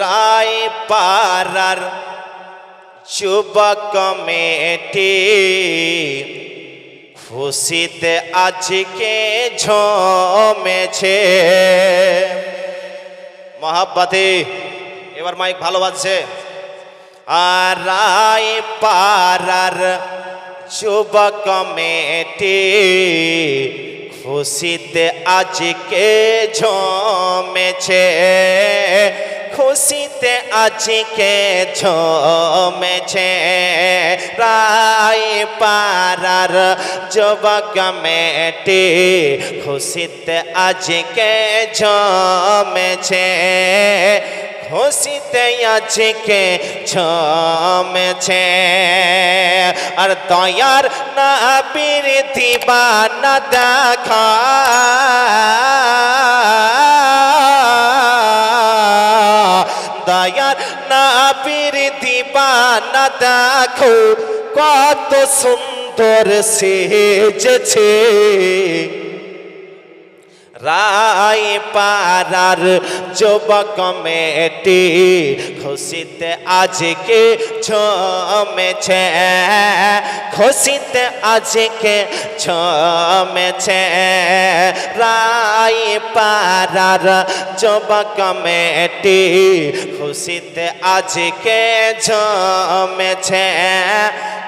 রায় পাড়ার যুবক কমিটি খুশিতে আজকে ঝমেছে। মহাব্বতে এবার মাইক ভালো বাজছে। আর রায় পাড়ার যুবক কমিটি খুশিতে আজকে ঝমেছে, খুশিতে আজকে ঝমেছে। রায় পাড়ার যুবক কমিটি খুশিতে আজকে ঝমেছে, খুশিতে আজকে ঝমেছে। আর দয়ার নবীর দিবানা দেখা, দয়ার নবীর দিবানা দেখো কত সুন্দর সেজেছে। রায় পাড়ার যুবক কমিটি খুশিতে আজকে ঝমেছে, খুশিতে আজকে ঝমেছে। রায় পাড়ার যুবক কমিটি খুশিতে আজকে ঝমেছে,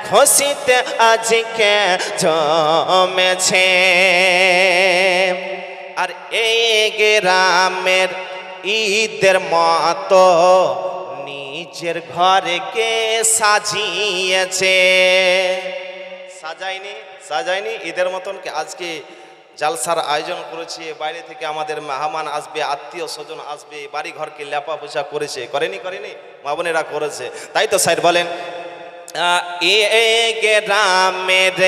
খুশিতে আজকে ঝমেছে। আর এই গ্রামের ঈদের মতো নিজের ঘরকে সাজিয়েছে। সাজায়নি সাজায়নি ঈদের মতন কি আজকে জালসার আয়োজন করেছে, বাইরে থেকে আমাদের মেহমান আসবে, আত্মীয় স্বজন আসবে, বাড়ি ঘরকে লেপা পোছা করেছে, করেনি করেনি মা বোনেরা করেছে। তাই তো স্যার বলেন গ্রামের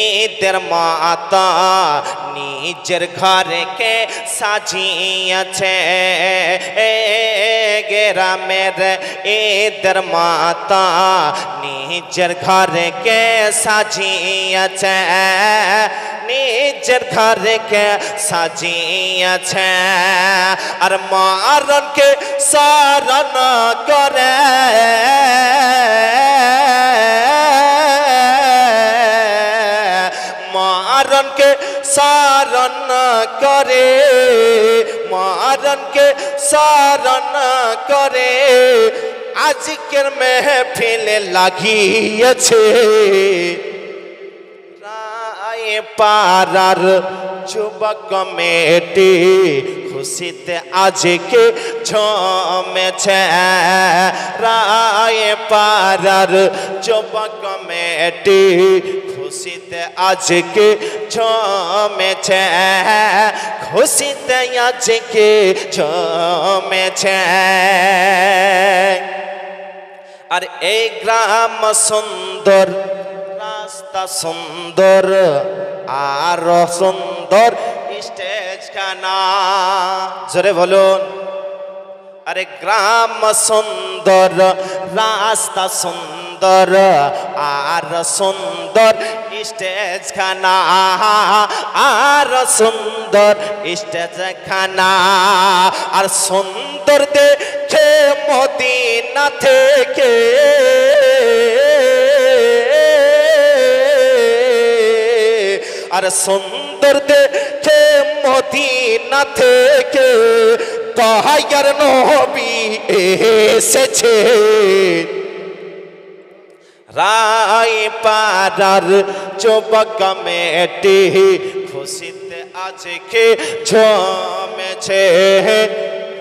ঈদের মাতা নিজের ঘরকে সাজিয়েছে, গ্রামের ঈদের মাতা নিজের ঘরকে সাজিয়েছে, নিজের ঘরকে সাজিয়েছে। আর মারনকে স্মরণ করে মারনকে স্মরণ করে, মারনকে স্মরণ করে আজকের মেহফিলে লাগিয়েছে। রায় পাড়ার যুবক কমিটি খুশিতে আজকে ঝমেছে, রায় পাড়ার যুবক কমিটি খুশিতে আজকে ঝমেছে, খুশিতে আজকে ঝমেছে। আর এই গ্রাম সুন্দর, রাস্তা সুন্দর, আর সুন্দর স্টেজ খানা, জোরে বলুন। আরে গ্রাম সুন্দর, রাস্তা সুন্দর, আর সুন্দর স্টেজ খানা, আর সুন্দর স্টেজ খানা। আর সুন্দর দেখে মদিনা থেকে আর সুন্দর দেখে মদিনা থেকে দয়ার নবী এসেছে। রায় পাড়ার যুবক কমিটি খুশিতে আজকে ঝমেছে,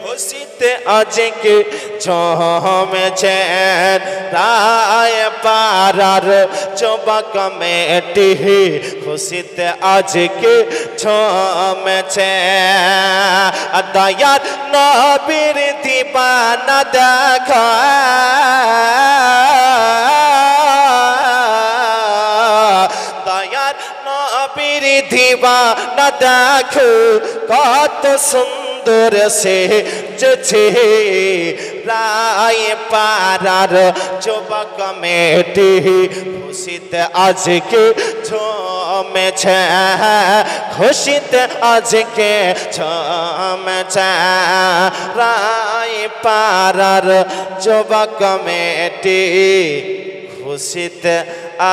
খুশিতে আজকে ঝমেছে। রায় পাড়ার যুবক কমিটি খুশিতে আজকে ঝমেছে। দয়ার নবীর দিবানা দেখা, দয়ার নবীর দিবানা দেখো কত সুন্দর সে সেজেছে রায় পাড়ার যুবক মেয়েটি খুশিতে আজকে ঝমেছে খুশিতে আজকে ঝমেছে রায় পাড়ার যুবক মেয়েটি খুশিতে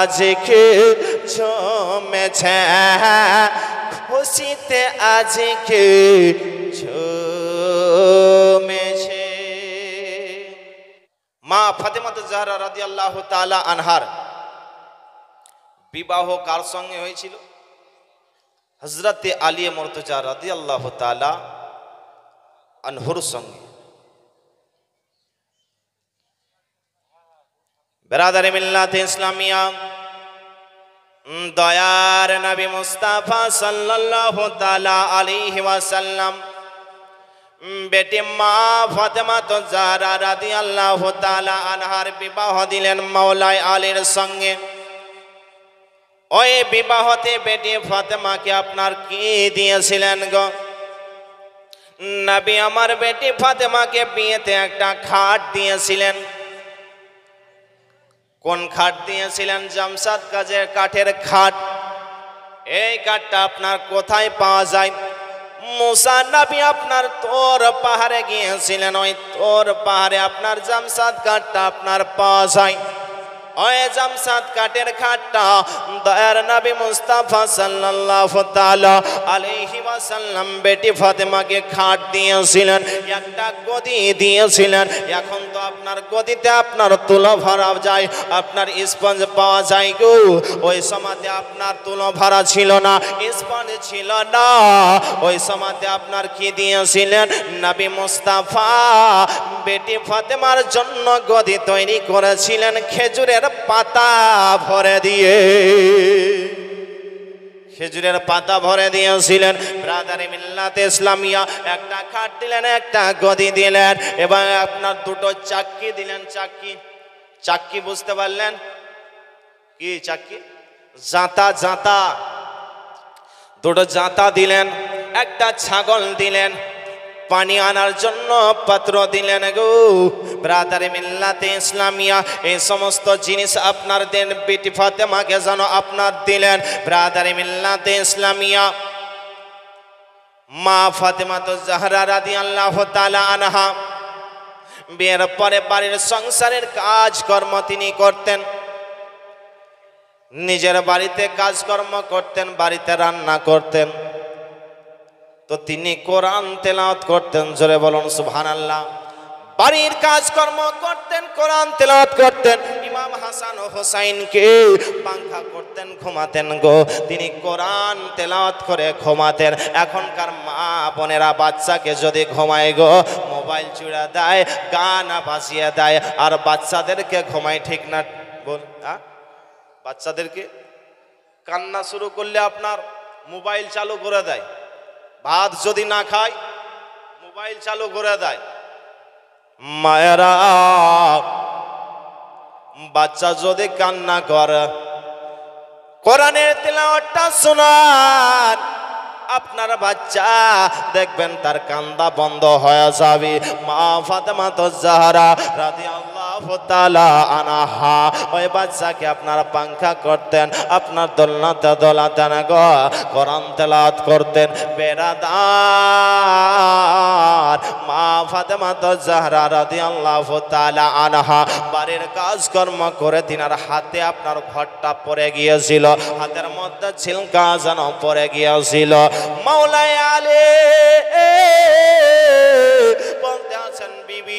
আজকে ঝমেছে খুশিতে আজকে ঝমেছে। মা ফাতেমাতুজ জাহরা রাদিয়াল্লাহু তাআলা আনহার বিবাহ কার সঙ্গে হয়েছিল? হযরতে আলী মুর্তজা রাদিয়াল্লাহু তাআলা আনহুর সঙ্গে। বেরাদারি মিল্লাতে ইসলামিয়া, দয়ার নবী মুস্তাফা সাল্লাল্লাহু তাআলা আলাইহি ওয়াসাল্লাম বেটি মা ফাতেমাতুজ জাহরা রাদিয়াল্লাহু তাআলা আনহার বিবাহ দিলেন মাওলাই আলীর সঙ্গে। ওই বিবাহতে বেটি ফাতেমাকে আপনার কি দিয়েছিলেন গো? নবী আমার বেটি ফাতেমাকে বিয়েতে একটা খাট দিয়েছিলেন। কোন খাট দিয়েছিলেন? জামসাদ কাজের কাঠের খাট। এই কাঠটা আপনার কোথায় পাওয়া যায়? মুসা নবী আপনার তোর পাহাড়ে গিয়েছিলেন, ওই তোর পাহাড়ে আপনার জামসাদ কাঠটা আপনার পাওয়া যায়। ওই জামসাদ কাঠের খাটটা দয়ার নবী মুস্তাফা সাল্লাল্লাহু তাআলা আলাইহি ওয়াসাল্লাম বেটি ফাতেমাকে খাট দিয়েছিলেন, একটা গদি দিয়েছিলেন। এখন তো আপনার গদিতে আপনার তুলো ভরা যায়, আপনার স্পঞ্জ পাওয়া যায় গো। ওই সময়তে আপনার তুলো ভরা ছিল না, স্পঞ্জ ছিল না। ওই সময়তে আপনার কি দিয়েছিলেন? নবী মুস্তাফা বেটি ফাতেমার জন্য গদি তৈরি করেছিলেন খেজুরের পাতা ভরে দিয়ে, খেজুরের পাতা ভরে দিয়েছিলেন। ব্রাদারে মিল্লাতে ইসলামিয়া, একটা খাট দিলেন, একটা গদি দিলেন, এবং আপনার দুটো চাক্কি দিলেন। চাক্কি, চাক্কি বুঝতে পারলেন কি? চাক্কি, জাঁতা, জাঁতা, দুটো জাঁতা দিলেন। একটা ছাগল দিলেন, পানি আনার জন্য পাত্র দিলেন গো। ব্রাদারে মিল্লাতে ইসলামিয়া, এই সমস্ত জিনিস আপনার দেন বেটি ফাতেমাকে যেন আপনার দিলেন। ব্রাদারে মিল্লাতে ইসলামিয়া, মা ফাতেমাতুজ জাহরা রাদিয়াল্লাহু তাআলা আনহা বিয়ের পরে বাড়ির সংসারের কাজকর্ম তিনি করতেন। নিজের বাড়িতে কাজকর্ম করতেন, বাড়িতে রান্না করতেন, তো তিনি কোরআন তেলাওয়াত করতেন। জোরে বলুন সুবহানাল্লাহ। বাড়ির কাজকর্ম করতেন, কোরআন তেলাওয়াত করতেন। ইমাম হাসান ও হুসাইনকে পাংখা করতেন, ঘুমাতেন গো। তিনি কোরআন তেলাওয়াত করে ঘুমাতেন। এখনকার মা বোনেরা বাচ্চাকে যদি ঘুমায় গো, মোবাইল চুড়া দেয়, গান বাজিয়ে দেয়, আর বাচ্চাদেরকে ঘুমায়। ঠিক না বল? বাচ্চাদেরকে কান্না শুরু করলে আপনার মোবাইল চালু করে দেয়। ভাত যদি না খায়, মোবাইল চালু করে দেয়। মায়েরা, বাচ্চা যদি কান্না করে, কোরআনের তিলাওয়াতটা শোনান, আপনার বাচ্চা দেখবেন তার কান্দা বন্ধ হয়ে যাবে। মা ফাতেমাতুজ জাহরা রাদিয়াল্লাহু তাআলা আনহা ওই বাচ্চাকে আপনার পাংখা করতেন, আপনার দোলনাতে দোলাতেন গো, কোরআন তেলাওয়াত করতেন। বেরাদার, মা ফাতেমাতুজ জাহরা রাদিয়াল্লাহু তাআলা আনহা বাড়ির কাজকর্ম করে তিনার হাতে আপনার ঘরটা পড়ে গিয়েছিল, হাতের মধ্যে ছিলকা যেন পড়ে গিয়েছিল। মাওলাই আলী বলতে আছেন, বিবি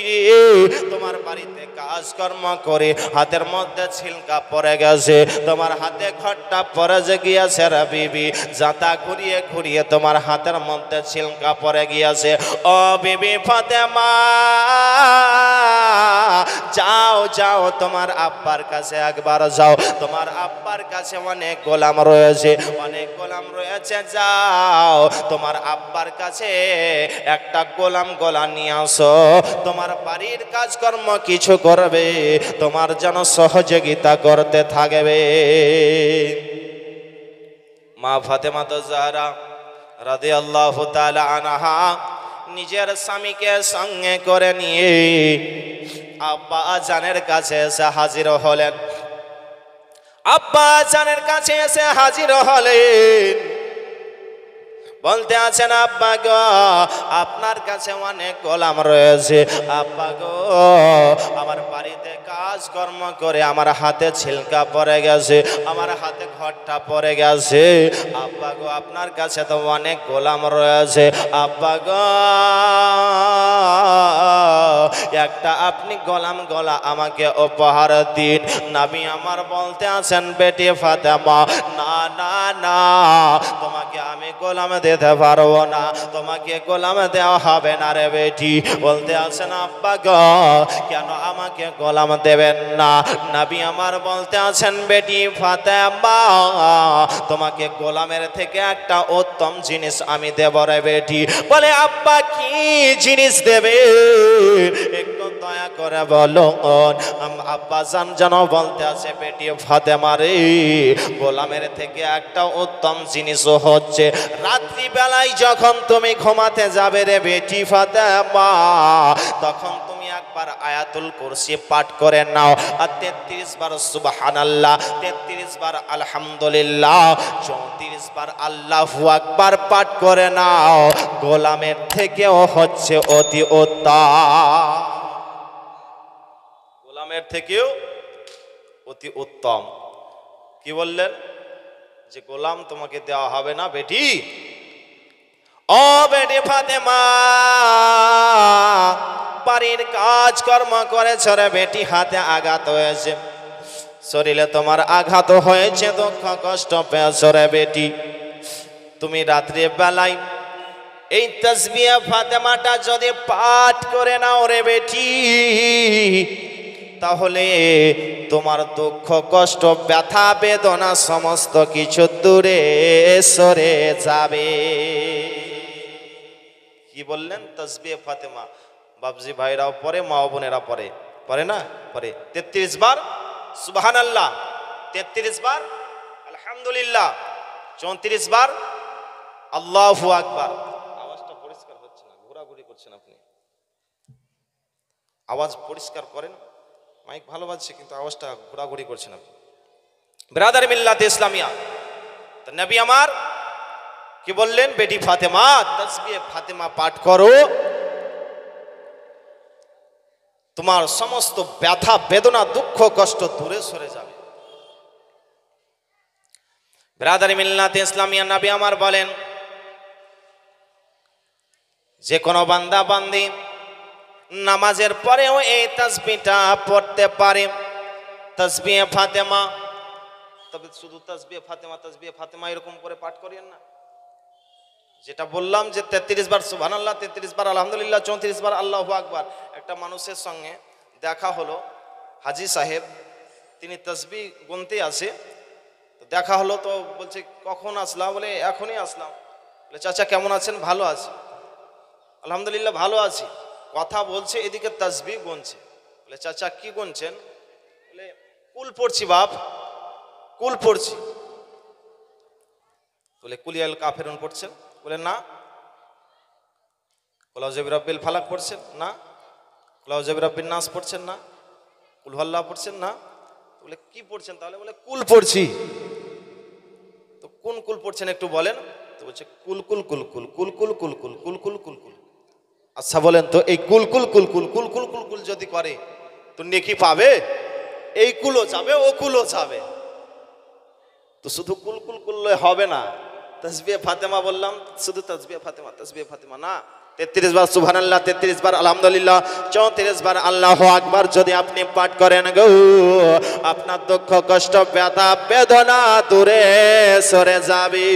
তোমার বাড়িতে কাজকর্ম করে হাতের মধ্যে ছিলকা পড়ে গেছে, তোমার হাতে ঘরটা পড়ে যে গিয়েছে রে বিবি, জাতা ঘুরিয়ে ঘুরিয়ে তোমার হাতের মধ্যে ছিলকা পড়ে গিয়েছে। ও বিবি ফাতেমা, যাও যাও, তোমার আব্বার কাছে একবার যাও, তোমার আব্বার কাছে অনেক গোলাম রয়েছে, অনেক গোলাম রয়েছে, যাও তোমার আব্বার কাছে একটা গোলাম গোলা নিয়ে আসো, তোমার বাড়ির কাজকর্ম কিছু করবে, তোমার যেন সহযোগিতা করতে থাকবে। মা ফাতেমাতুজ জাহরা রাদিয়াল্লাহু তাআলা আনহা নিজের স্বামীকে সঙ্গে করে নিয়ে আব্বা জানের কাছে এসে হাজির হলেন। আব্বা জানের কাছে এসে হাজির হলেন, বলতে আছেন আব্বা গো আপনার কাছে অনেক গোলাম রয়েছে। আব্বা গো আমার বাড়িতে কাজকর্ম করে আমার হাতে ছিলকা পড়ে গেছে, আমার হাতে ঘরটা পড়ে গেছে। আব্বা গো আপনার কাছে তো অনেক গোলাম রয়েছে। আব্বা গো একটা আপনি গোলাম গলা আমাকে উপহার দিন। নবী আমার বলতে আছেন বেটি ফাতেমা না না না, তোমাকে আমি গোলাম দিতে পারবো না, তোমাকে গোলাম দেওয়া হবে না রে বেটি। বলতে আছেন আব্বা গো কেন আমাকে গোলাম দেবেন না? নবী আমার বলতে আছেন বেটি ফাতেমা তোমাকে গোলামের থেকে একটা উত্তম জিনিস আমি দেব রে বেটি। বলে আব্বা কি জিনিস দেবে একটু দয়া করে বলো। আব্বা জান যেন বলতে আছে বেটি ফাতেমা রে গোলামের থেকে একটা উত্তম জিনিস হচ্ছে রাত্রি বেলায় যখন তুমি ঘুমাতে যাবে রে বেটি ফাতেমা, তখন তুমি একবার আয়াতুল কুরসি পাঠ করে নাও আর 33 বার সুবহানাল্লাহ, 33 বার আলহামদুলিল্লাহ, 34 বার আল্লাহু আকবার পাঠ করে নাও। গোলামের থেকেও হচ্ছে অতি উত্তম, গোলামের থেকেও অতি উত্তম। কি বললেন? যে গোলাম তোমাকে দেওয়া হবে না বেটি। ও বেটি ফাতেমা বাড়ির কাজ কর্ম করেছ রে বেটি, হাতে আঘাত হয়েছে, শরীরে তোমার আঘাত হয়েছে, দুঃখ কষ্ট পেয়েছ রে বেটি। তুমি রাত্রি বেলায় এই তাসবিহ ফাতেমাটা যদি পাঠ করে নাও রে বেটি, তাহলে তোমার দুঃখ কষ্ট ব্যথা বেদনা সমস্ত কিছু দূরে সরে যাবে। কি বললেন? তাসবিহ ফাতেমা বাবজি ভাইরাও পড়ে, মা বোনেরা পড়ে, পড়ে না? পড়ে 33 বার সুবহানাল্লাহ, 33 বার আলহামদুলিল্লাহ, 34 বার আল্লাহু আকবার। আওয়াজটা পরিষ্কার হচ্ছে না, ঘোরাঘুরি করছেন আপনি, আওয়াজ পরিষ্কার করেন। মাইক ভালো বাজছে কিন্তু আওয়াজটা ঘোরাঘুরি করছেন আপনি। ব্রাদার মিল্লাত ইসলামিয়া, তো নবী আমার কি বললেন? বেটি ফাতেমা তাসবিহ ফাতেমা পাঠ করো, তোমার সমস্ত ব্যথা বেদনা দুঃখ কষ্ট দূরে সরে যাবে। ব্রাদার মিল্লাত ইসলামিয়া, নবী আমার বলেন যে কোনো বান্দা বান্দি নামাজের পরেও এই তাসবিহটা পড়তে পারে, তাসবিহ ফাতেমা। তবে শুধু তাসবিহ ফাতেমা তাসবিহ ফাতেমা এরকম করে পাঠ করিয়েন না। যেটা বললাম যে 33 বার সুবহানাল্লাহ, 33 বার আলহামদুলিল্লাহ, 34 বার আল্লাহু আকবার। একটা মানুষের সঙ্গে দেখা হলো, হাজী সাহেব, তিনি তাসবিহ গুনতে আসে, তো দেখা হলো, তো বলছে কখন আসলাম? বলে এখনই আসলাম। বলে চাচা কেমন আছেন? ভালো আছি আলহামদুলিল্লাহ, ভালো আছি। কথা বলছে, এদিকে তাসবিহ গুনছে। বলে চাচা কি গুনছেন? বলে কুল পড়ছি বাপ, কুল পড়ছি। বলে কুলিয়াল কাফেরুন পড়ছেন? বলে না। কুল আউযু বিরাব্বিল ফালাক পড়ছেন? না। কুল আউযু বিরাব্বিন নাস পড়ছেন? না। কুল হুয়াল্লাহ পড়ছেন? না। বলে কি পড়ছেন তাহলে? বলে কুল পড়ছি। তো কোন কুল পড়ছেন একটু বলেন। তো বলছে কুল কুল কুল কুল কুল কুল কুল কুল কুল কুল কুল কুল। আচ্ছা বলেন তো এই কুল কুল কুল কুল কুল কুল কুল কুল যদি করে তো নেকি পাবে? এই কুলও যাবে, ও কুলও যাবে। তো শুধু কুল কুল করলে হবে না। তাসবিহ ফাতেমা বললাম, শুধু তাসবিহ ফাতেমা, তাসবিহ ফাতেমা না, 33 বার সুবহানাল্লাহ, 33 বার আলহামদুলিল্লাহ, 34 বার আল্লাহু আকবার যদি আপনি পাঠ করেন গো, আপনার দুঃখ কষ্ট ব্যথা বেদনা দূরে সরে যাবে।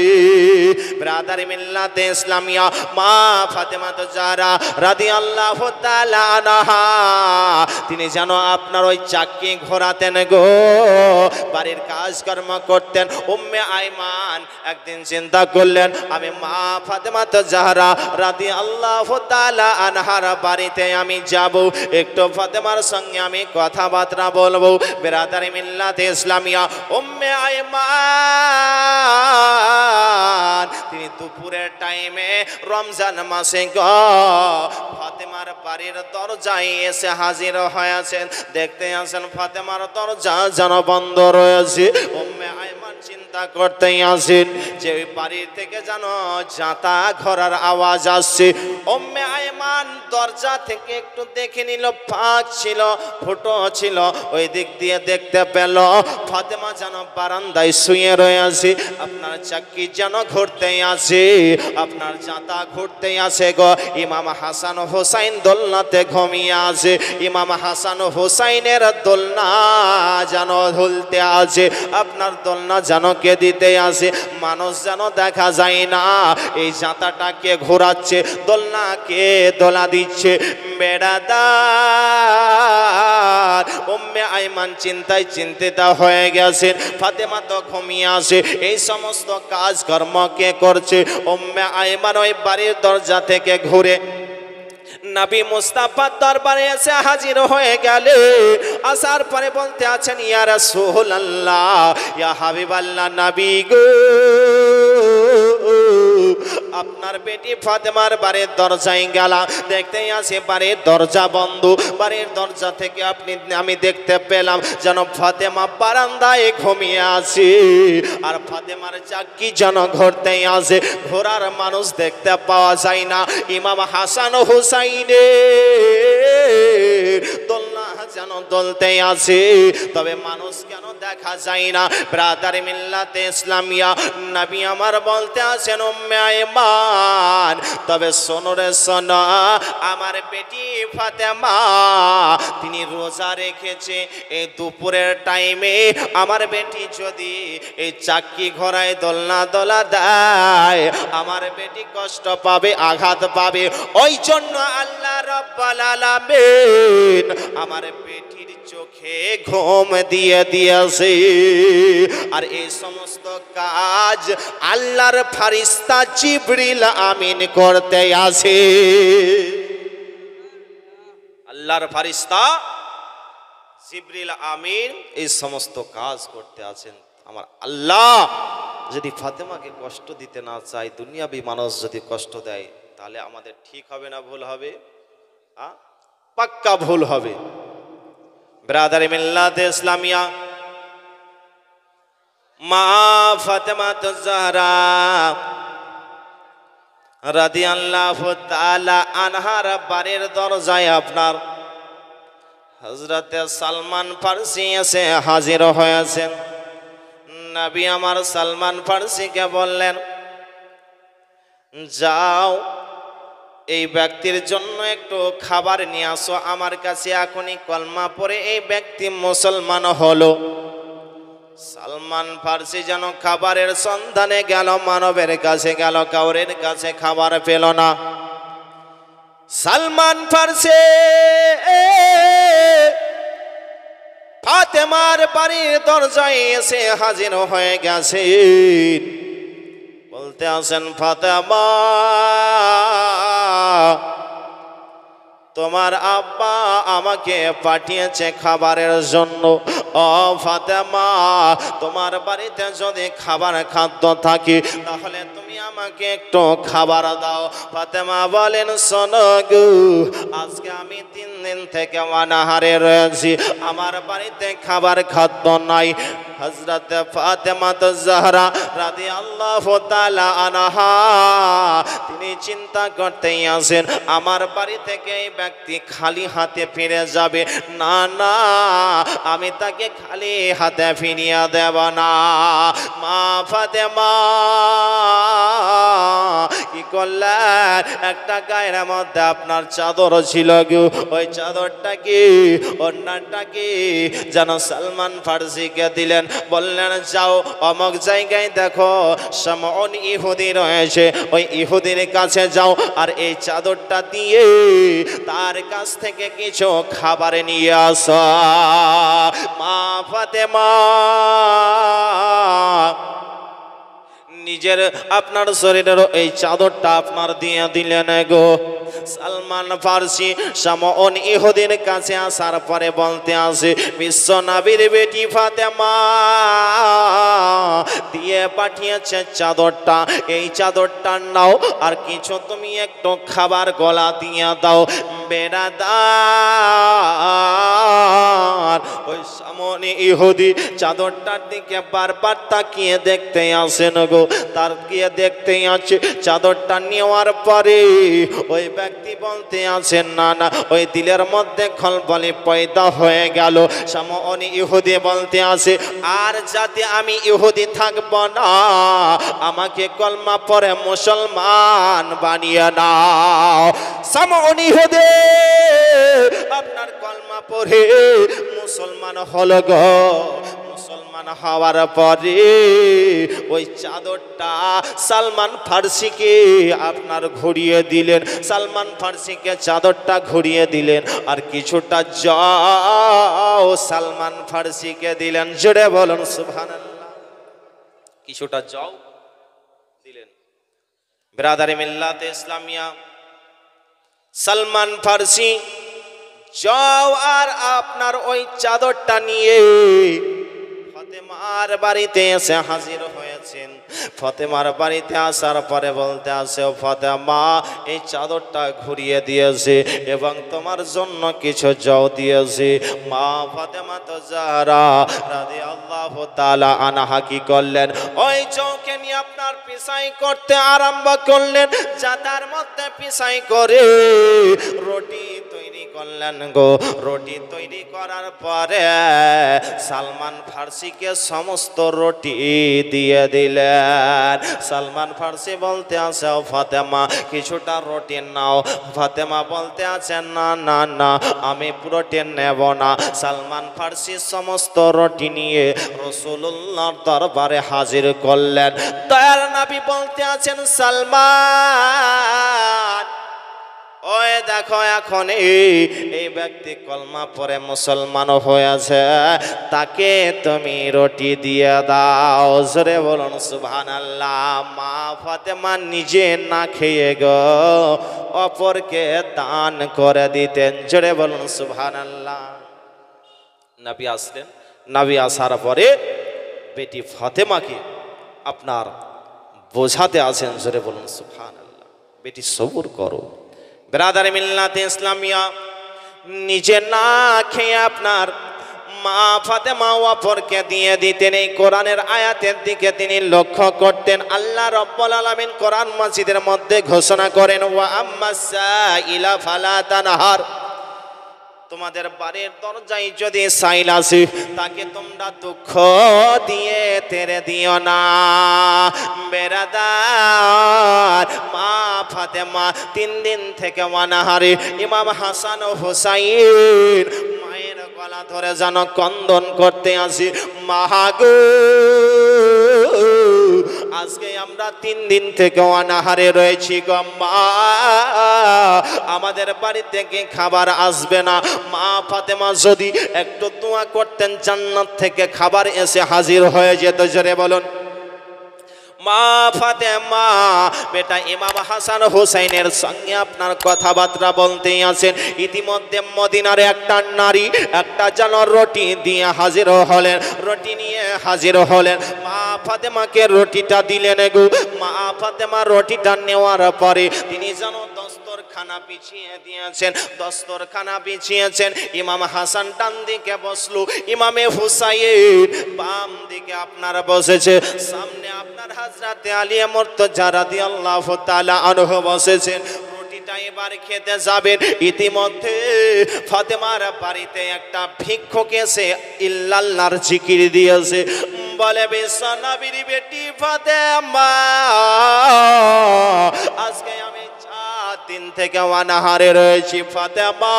ব্রাদার মিল্লাতে ইসলামিয়া, মা ফাতেমা জাহরা রাদিয়াল্লাহু তাআলা আনহা, তিনি যেন আপনার ওই চাকি ঘোরাতেন গো, বাড়ির কাজকর্ম করতেন। উম্মে আইমান একদিন চিন্তা করলেন, আমি মা ফাতেমা জাহরা রাদিয়াল্লাহু তাআলা আনহার বাড়িতে আমি যাব, একটু ফাতেমার সঙ্গে আমি কথাবার্তা বলবো। বিরাদারি মিল্লাতে ইসলামিয়া, উম্মে আইমান তিনি দুপুরের টাইমে রমজান মাসে ফাতেমার বাড়ির দরজায় এসে হাজির হয়েছেন। দেখতে আসেন ফাতেমার দরজা যেন বন্ধ রয়েছে। উম্মে আয়মান চিন্তা করতেই আসেন যে ওই বাড়ির থেকে যেন জাতা ঘোরার আওয়াজ আসছে। উম্মে আয়মান দরজা থেকে একটু দেখে নিল, ফাঁক ছিল, ফুটো ছিল, ওই দিক দিয়ে দেখতে পেল ফাতেমা যেন বারান্দায় শুয়ে রয়েছে। আপনার চাকি যেন ঘুরতেই আসে, আপনার জাতা ঘুরতেই আসে গো। ইমাম হাসান হোসাইন দোলনাতে ঘুমিয়ে আছে, ইমাম হাসান হোসাইনের দোলনা যেন ঝুলতে আছে, আপনার দোলনা যেন কে দিতে আসে। মানুষ যেন দেখা যায় না, এই জাতাটাকে ঘোরাচ্ছে, দোলনাকে দোলা দিচ্ছে বেড়াদার। উম্মে আয়মান চিন্তায় চিন্তিত হয়ে গেছেন। ফাতেমা তো ঘুমিয়ে আসে, এই সমস্ত কাজকর্ম কে করছে? উম্মে আয়মান ওই বাড়ির দরজা থেকে ঘুরে নবী মুস্তাফার দরবারে এসে হাজির হয়ে গেলে। আসার পরে বলতে আছেন, ইয়া রাসূলুল্লাহ, ইয়া হাবিবাল্লাহ, নবী গো, আপনার বেটি ফাতেমার বাড়ির দরজায় গেলাম, দেখতেই আছে বাড়ির দরজা বন্ধ। বাড়ির দরজা থেকে আমি দেখতে পেলাম যেন ফাতেমা বারান্দায় ঘুমিয়ে আছে, আর ফাতেমার চাকি যেন ঘুরতেই আছে, ঘোরার মানুষ দেখতে পাওয়া যায় না। ইমাম হাসান হুসাইনে দোলনা যেন দোলতেই আছে, তবে মানুষ কেন দেখা যায় না? ব্রাদার মিল্লাতে ইসলামিয়া নবী আমার বলতে আছেন, উম্মে আয়মান, তবে শোনো রে শোনো, আমার বেটি ফাতেমা তিনি রোজা রেখেছে। এই দুপুরের টাইমে আমার বেটি যদি এই চাকি ঘোরায় দোলনা দোলা দেয়, আমার বেটি কষ্ট পাবে, আঘাত পাবে। ওই জন্য আল্লাহ রাব্বুল আলামিন আমার বেটির চোখে ঘুম দিয়ে দিয়েছে। আর এই সমস্ত কাজ আল্লাহর ফেরেশতা জিবরিল আমিন করতে আসে। আল্লাহর ফেরেশতা জিবরিল আমিন এই সমস্ত কাজ করতে আছেন। আমার আল্লাহ যদি ফাতেমাকে কষ্ট দিতে না চায়, দুনিয়াবি মানুষ যদি কষ্ট দেয়, তাহলে আমাদের ঠিক হবে না ভুল হবে? পাক্কা ভুল হবে। ব্রাদার মিল্লাতে ইসলামিয়া মা ফাতেমা জাহরা রাদিয়াল্লাহু তাআলা আনহার বাড়ির দরজায় আপনার হযরতে সালমান ফারসি এসে হাজির হয়েছেন। নবী আমার সালমান ফারসিকে বললেন, যাও এই ব্যক্তির জন্য একটু খাবার নিয়ে আসো আমার কাছে। এখনই কলমা পড়ে এই ব্যক্তি মুসলমান হলো। সালমান ফারসি যেন খাবারের সন্ধানে গেল, মানবের কাছে গেল, কাউরের কাছে খাবার পেল না। সালমান ফারসি ফাতেমার বাড়ির দরজায় এসে হাজির হয়ে গেছে। বলতে আছেন, ফাতেমা, তোমার আব্বা আমাকে পাঠিয়েছে খাবারের জন্য। ও ফাতেমা, তোমার বাড়িতে যদি খাবার খাদ্য থাকে তাহলে তুমি আমাকে একটু খাবার দাও। ফাতেমা বলেন, শোনো গো, আজকে আমি 3 দিন থেকে অনাহারে রয়েছি, আমার বাড়িতে খাবার খাদ্য নাই। হযরত ফাতেমা জাহরা রাদিয়াল্লাহু তাআলা আনহা তিনি চিন্তা করতেই আছেন, আমার বাড়ি থেকে এই ব্যক্তি খালি হাতে ফিরে যাবে না, না, আমি তাকে খালি হাতে ফিরিয়ে দেব না। মা ফাতেমা কি করলেন, একটা গায়ের মধ্যে আপনার চাদর ছিল গো, ওই চাদরটা কি ওড়নাটা কি যেন সালমান ফারসিকে দিলেন। বললেন, যাও অমুক জায়গায় দেখো শামউন ইহুদি রয়েছে, ওই ইহুদির কাছে যাও, আর এই চাদরটা দিয়ে তার কাছ থেকে কিছু খাবার নিয়ে আসো। মা ফাতেমা নিজের আপনার শরীরের এই চাদরটা আপনার দিয়ে দিলেন গো। সালমান ফার্সি শামউন ইহুদির কাছে আসার পরে বলতে আসে, বিশ্ব নবীর বেটি ফাতেমা দিয়ে পাঠিয়েছে চাদরটা, এই চাদরটা নাও, আর কিছু তুমি একটু খাবার গলা দিয়ে দাও। বেরাদার ওই শামউন ইহুদি চাদরটার দিকে বারবার তাকিয়ে দেখতে আসেন গো। তার গিয়ে দেখতে আছে চাদরটা নেওয়ার পরে ওই ব্যক্তি বলতে আছেন, না না, ওই দিলের মধ্যে খলবলি পয়দা হয়ে গেল। শামউন ইহুদি বলতে আছে, আর যাতে আমি ইহুদি থাকব না, আমাকে কলমা পড়ে মুসলমান বানিয়ে নাও। শামউন ইহুদি আপনার কলমা পড়ে মুসলমান হল গো। মুসলমান হওয়ার পরে ওই চাদরটা সালমান ফার্সিকে আপনার ঘুরিয়ে দিলেন। সালমান ফার্সিকে চাদরটা ঘুরিয়ে দিলেন, আর কিছুটা যাও সালমান ফার্সিকে দিলেন। জোরে বলুন সুবহানাল্লাহ। কিছুটা যাও দিলেন। বিরাদারে মিল্লাতে ইসলামিয়া, সালমান ফার্সি যাও আর আপনার ওই চাদরটা নিয়ে ফাতেমার বাড়িতে এসে হাজির হয়েছেন। ফাতেমার বাড়িতে আসার পরে বলতে আসে, ফাতেমা এই চাদরটা ঘুরিয়ে দিয়েছে এবং তোমার জন্য কিছু জও দিয়েছে। মা ফাতেমা তো জাহরা রাদিয়াল্লাহু তাআলা আনহা কি করলেন, ওই চৌকে নিয়ে আপনার পিসাই করতে আরম্ভ করলেন। যাতার মধ্যে পিসাই করে রুটি তৈরি করলেন গো। রুটি তৈরি করার পরে সালমান ফার্সিকে সমস্ত রুটি দিয়ে দিলেন। সালমান ফার্সি বলতে আছে, ও ফাতেমা কিছুটা রুটি নাও। ফাতেমা বলতে আছে, না না না, আমি পুরোটি নেব না। সালমান ফার্সি সমস্ত রুটি নিয়ে রাসূলুল্লাহর দরবারে হাজির করলেন। দয়ার নবী বলতে আছেন, সালমান ওই দেখো এখন এই ব্যক্তি কলমা পড়ে মুসলমান হয়েছে, তাকে তুমি রুটি দিয়ে দাও। জোরে বলুন সুবহানাল্লাহ। মা ফাতেমা নিজে না খেয়ে গো অপরকে দান করে দিতেন। জোরে বলুন সুবহানাল্লাহ। নবী আসলেন। নবী আসার পরে বেটি ফাতেমাকে আপনার বোঝাতে আছেন। জোরে বলুন সুবহানাল্লাহ। বেটি সবুর করো। বিরাদারে মিল্লাতে ইসলামিয়া, নিজে না খেয়ে আপনার মা ফাতেমা অপরকে দিয়ে দিতেন। এই কোরআনের আয়াতের দিকে তিনি লক্ষ্য করতেন। আল্লাহ রাব্বুল আলামিন কোরআন মাজিদের মধ্যে ঘোষণা করেন, ওয়া আম্মাস সাইলা ফালা তানহার। তোমাদের বাড়ির দরজায় যদি সাইল আসে, তাকে তোমরা দুঃখ দিয়ে তেরে দিও না। বেরাদার মা ফাতেমা 3 দিন থেকে অনাহারে। ইমাম হাসান ও হুসাইন মায়ের গলা ধরে যেন ক্রন্দন করতে আসি, মা গো আজকে আমরা 3 দিন থেকে অনাহারে রয়েছি গো মা, আমাদের বাড়ি থেকে খাবার আসবে না। মা ফাতেমা যদি একটু দোয়া করতেন, জান্নাত থেকে খাবার এসে হাজির হয়ে যেত। জোরে বলুন। মা ফাতেমা বেটা ইমাম হাসান হুসাইনের সঙ্গে আপনার কথাবার্তা বলতে আছেন। ইতিমধ্যে মদিনার একটা নারী একটা যেন রুটি দিয়ে হাজির হলেন, রুটি নিয়ে হাজির হলেন। মা ফাতেমাকে রুটিটা দিলেন গো। মা ফাতেমা রুটিটা নেওয়ার পরে তিনি যেন দস্তরখানা বিছিয়ে দিয়েছেন। দস্তরখানা বিছিয়েছেন। ইমাম হাসান ডান দিকে বসলো, ইমামে হুসাইন বাম দিকে আপনার বসেছে। সামনে আপনার হযরত আলী মুর্তজা রাদিয়াল্লাহু তাআলা আনহু বসেছেন। রুটিটা এবার খেতে যাবেন। ইতিমধ্যে ফাতেমার বাড়িতে একটা ভিক্ষুক এসে ইল্লাল্লাহর জিকির দিয়েছে। বলে, বিশ্ব নবীর বেটি ফাতেমা, আজকে আমি 4 দিন থেকে অনাহারে রয়েছি। ফাতেমা,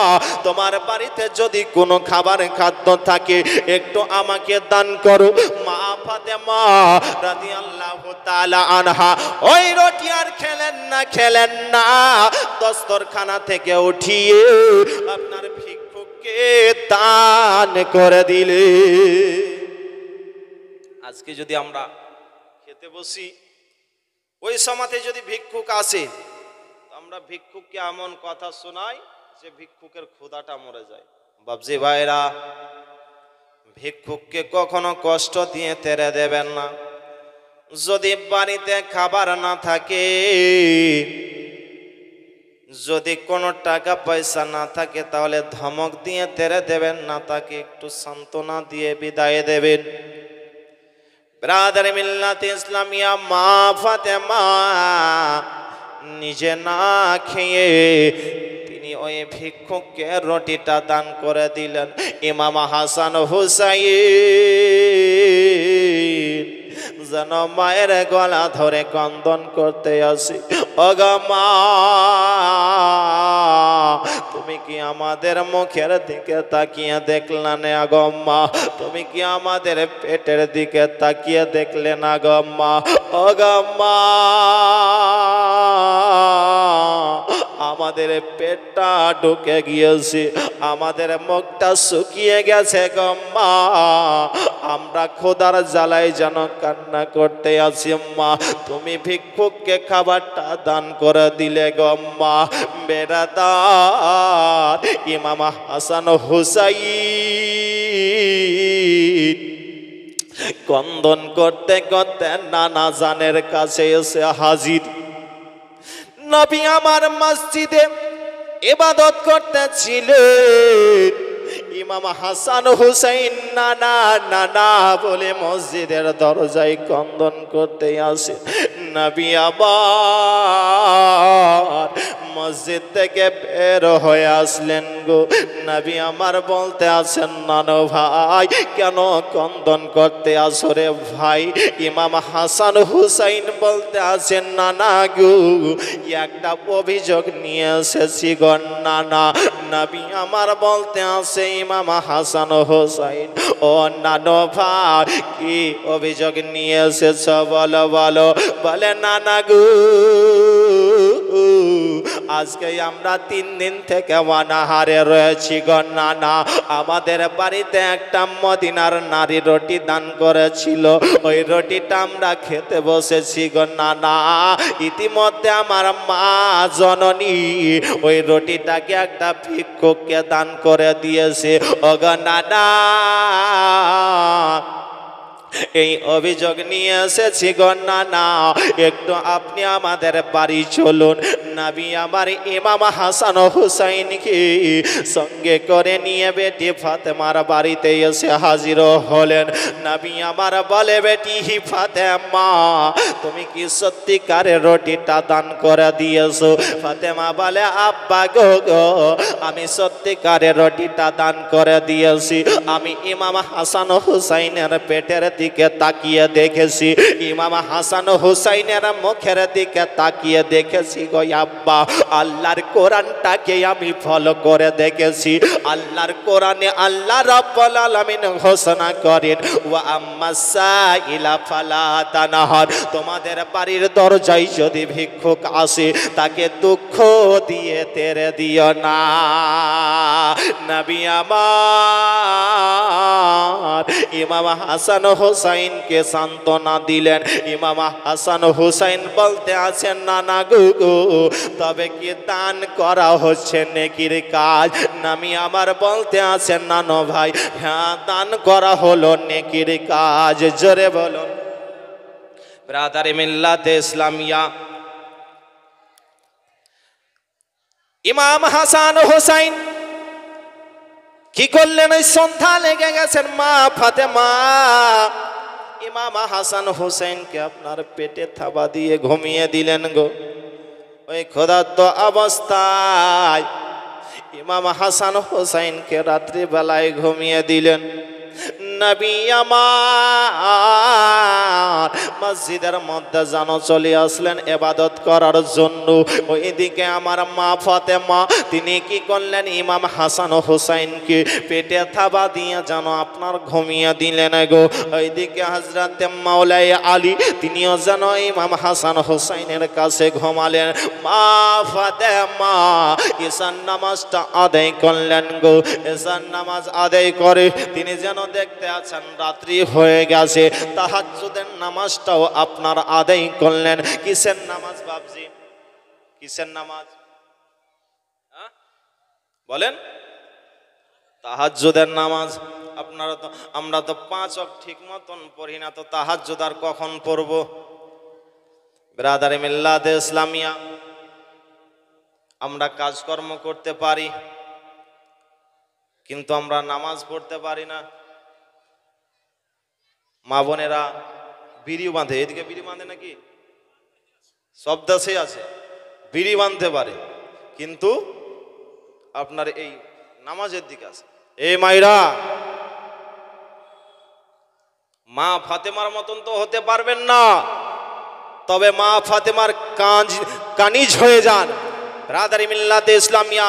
তোমার বাড়িতে যদি কোনো খাবার খাদ্য থাকে একটু আমাকে দান করো। মা ফাতেমা রাদিয়াল্লাহু তাআলা আনহা ওই রুটি আর খেলেন না, দস্তরখানা থেকে উঠিয়ে আপনার ভিক্ষুককে দান করে দিলে। আজকে যদি আমরা খেতে বসি, ওই সময়তে যদি ভিক্ষুক আসে, আমরা ভিক্ষুককে এমন কথা শোনাই যে ভিক্ষুকের ক্ষুধাটা মরে যায়। বাবজি ভাইরা, ভিক্ষুককে কখনো কষ্ট দিয়ে তেড়ে দেবেন না। যদি বাড়িতে খাবার না থাকে, যদি কোনো টাকা পয়সা না থাকে, তাহলে ধমক দিয়ে তেড়ে দেবেন না, তাকে একটু সান্ত্বনা দিয়ে বিদায় দেবেন। ব্রাদার মিল্লাত ইসলামিয়া মা ফাতেমা নিজে না খেয়ে তিনি ওই ভিক্ষুককে রুটিটা দান করে দিলেন। ইমাম হাসান হুসাইন যেন মায়ের গলা ধরে ক্রন্দন করতে আসি, ওগো মা, তুমি কি আমাদের মুখের দিকে তাকিয়ে দেখলে না গো মা? তুমি কি আমাদের পেটের দিকে তাকিয়ে দেখলে না গো মা? ওগো মা, আমাদের পেটটা ঢুকে গিয়েছে, আমাদের মুখটা শুকিয়ে গেছে গো মা, আমরা খোদার জ্বালায় যেন কান্না করতে আছি মা। তুমি ভিক্ষুককে খাবারটা দান করে দিলে গো মা। বেরাদার ইমাম হাসান হুসাইন ক্রন্দন করতে করতে নানা জানের কাছে এসে হাজির। নবী আমার মসজিদে ইবাদত করতেছিলেন। ইমাম হাসান হুসাইন নানা নানা বলে মসজিদের দরজায় ক্রন্দন করতে আসে। নবী আবার মসজিদ থেকে বের হয়ে আসলেন গো। নবী আমার বলতে আছেন, নানো ভাই কেন ক্রন্দন করতে আসো রে ভাই? ইমাম হাসান হুসাইন বলতে আছেন, নানা গো একটা অভিযোগ নিয়ে এসেছি গো নানা। নবী আমার বলতে আছে, ইমাম হাসান হুসাইন ও নানো ভাই কি অভিযোগ নিয়ে এসেছ বলো বলো। বলে, নানা গো আজকে আমরা 3 দিন থেকে অনাহারে রয়েছি গো নানা। আমাদের বাড়িতে একটা মদিনার নারী রুটি দান করেছিল, ওই রুটিটা আমরা খেতে বসেছি গো নানা। ইতিমধ্যে আমার মা জননী ওই রুটিটাকে একটা ভিক্ষুককে দান করে দিয়েছে। ও গো নানা, এই অভিযোগ নিয়ে এসেছি গো নানা, একটু আপনি আমাদের বাড়ি চলুন। নবী আমার ইমাম হাসান হুসাইনকে সঙ্গে করে নিয়ে বেটি ফাতেমার বাড়িতে এসে হাজির হলেন। নবী আমার বলে, বেটি ফাতেমা তুমি কি সত্যিকারের রুটিটা দান করে দিয়েছো? ফাতেমা বলে, আব্বা গো গো আমি সত্যিকারের রুটিটা দান করে দিয়েছি। আমি ইমাম হাসান হুসাইনের পেটের দিকে তাকিয়ে দেখেছি, ইমাম হাসান হুসাইনের মুখের দিকে তাকিয়ে দেখেছি গো আব্বা। আল্লাহর কোরআনটাকে আমি ফলো করে দেখেছি। আল্লাহর কোরআনে আল্লাহ রাব্বুল আলামিন ঘোষণা করেন, ওয়া আম্মাস সাইলা ফালা তানহার। তোমাদের বাড়ির দরজায় যদি ভিক্ষুক আসে, তাকে দুঃখ দিয়ে তেড়ে দিও না। নবী আমার ইমাম হাসান হুসাইনকে সান্ত্বনা দিলেন। ইমাম হাসান হুসাইন বলতে আছেন, নানা গো তবে কি দান করা হচ্ছে নেকির কাজ? নবী আমার বলতে আছেন, নানো ভাই হ্যাঁ দান করা হলো নেকির কাজ। জোরে বলুন। ব্রাদার মিল্লাত ইসলামিয়া ইমাম হাসান হুসাইন কি করলেন? ওই সন্ধ্যা লেগে গেছেন, মা ফাতেমা ইমাম হাসান হুসাইনকে আপনার পেটে থাবা দিয়ে ঘুমিয়ে দিলেন গো। ওই ক্ষুধার্ত অবস্থায় ইমাম হাসান হুসাইনকে রাত্রিবেলায় ঘুমিয়ে দিলেন। নবী আমার মসজিদের মধ্যে যেন চলে আসলেন ইবাদত করার জন্য। ওইদিকে আমার মা ফাতেমা তিনি কি করলেন? ইমাম হাসান হুসাইনকে পেটে থাবা দিয়ে যেন আপনার ঘুমিয়ে দিলেন গো। ওইদিকে হযরত মাওলাই আলী তিনিও যেন ইমাম হাসান হুসাইনের কাছে ঘুমালেন। মা ফাতেমা ঈশার নামাজটা আদায় করলেন গো। ঈশার নামাজ আদায় করে তিনি যেন দেখতে আছেন, রাত্রি হয়ে গেছে, তাহাজ্জুদের নামাজটাও আপনার আদায় করলেন। কিসের নামাজ বাবজি? কিসের নামাজ বলেন? তাহাজ্জুদের নামাজ। আপনারা তো, আমরা তো 5 ওয়াক্ত ঠিক মতন পড়ি না, তো তাহাজ্জুদ আর কখন পড়ব? ব্রাদারে মিল্লাতে ইসলামিয়া, আমরা কাজকর্ম করতে পারি কিন্তু আমরা নামাজ পড়তে পারি না। মা বোনেরা বিড়ি বাঁধে, এদিকে বিড়ি বাঁধে নাকি? সব দেশেই আছে, বিড়ি বাঁধতে পারে কিন্তু আপনার এই নামাজের দিকে আছে। এই মাইরা, মা ফাতেমার মতন তো হতে পারবেন না, তবে মা ফাতেমার কানিজ হয়ে যান। ব্রাদারি মিল্লাতে ইসলামিয়া,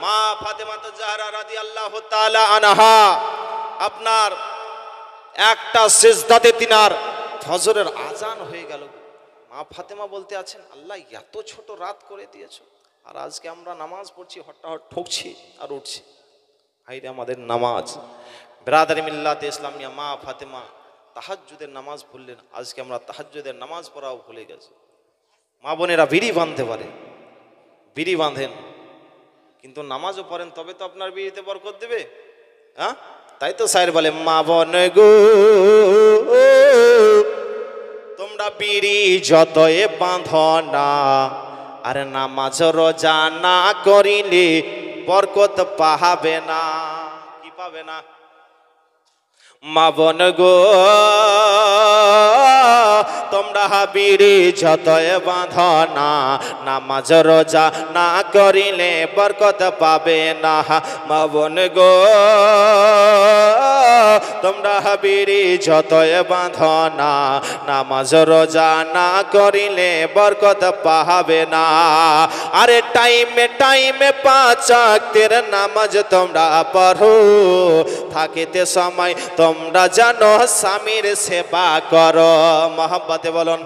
মা ফাতেমা জাহরা রাদিয়াল্লাহু তাআলা আনহা, আপনার একটা সিজদাতে তিনার ফজরের আজান হয়ে গেল। মা ফাতেমা বলতে আছেন, আল্লাহ এত ছোট রাত করে দিয়েছো, আর আজকে আমরা নামাজ পড়ছি, হট্টাহট ঠকছি আর উঠছি। হাইরে আমাদের নামাজ। ব্রাদারি মিল্লাতে ইসলামিয়া, মা ফাতেমা তাহাজ্জুদের নামাজ পড়লেন, আজকে আমরা তাহাজ্জুদের নামাজ পড়াও ভুলে গেছি। মা বোনেরা বিড়ি বাঁধতে পারে, বিড়ি বাঁধেন কিন্তু নামাজও পড়েন, তবে তো আপনার বিড়িতে বরকত দেবে। হ্যাঁ, তাই তো স্যার বলে, মা বোন গো তোমরা বিড়ি যতই বাঁধ না, আর নামাজ রোজা না করিলে বরকত পাবে না। কি পাবে না? মা বোন গো তোমরা বিড়ি যতই বাঁধ না, নামাজ রোজা না করিলে বরকত পাবে না। মা বোন গো তোমরা বিড়ি যতই বাঁধ না, নামাজ রোজা না করিলে বরকত পাবে না। আরে টাইমে টাইমে 5 ওয়াক্তের নামাজ তোমরা পড়ো, থাকিতে সময় তোমরা জানো স্বামীর সেবা করো। মহব্বতে বলুন,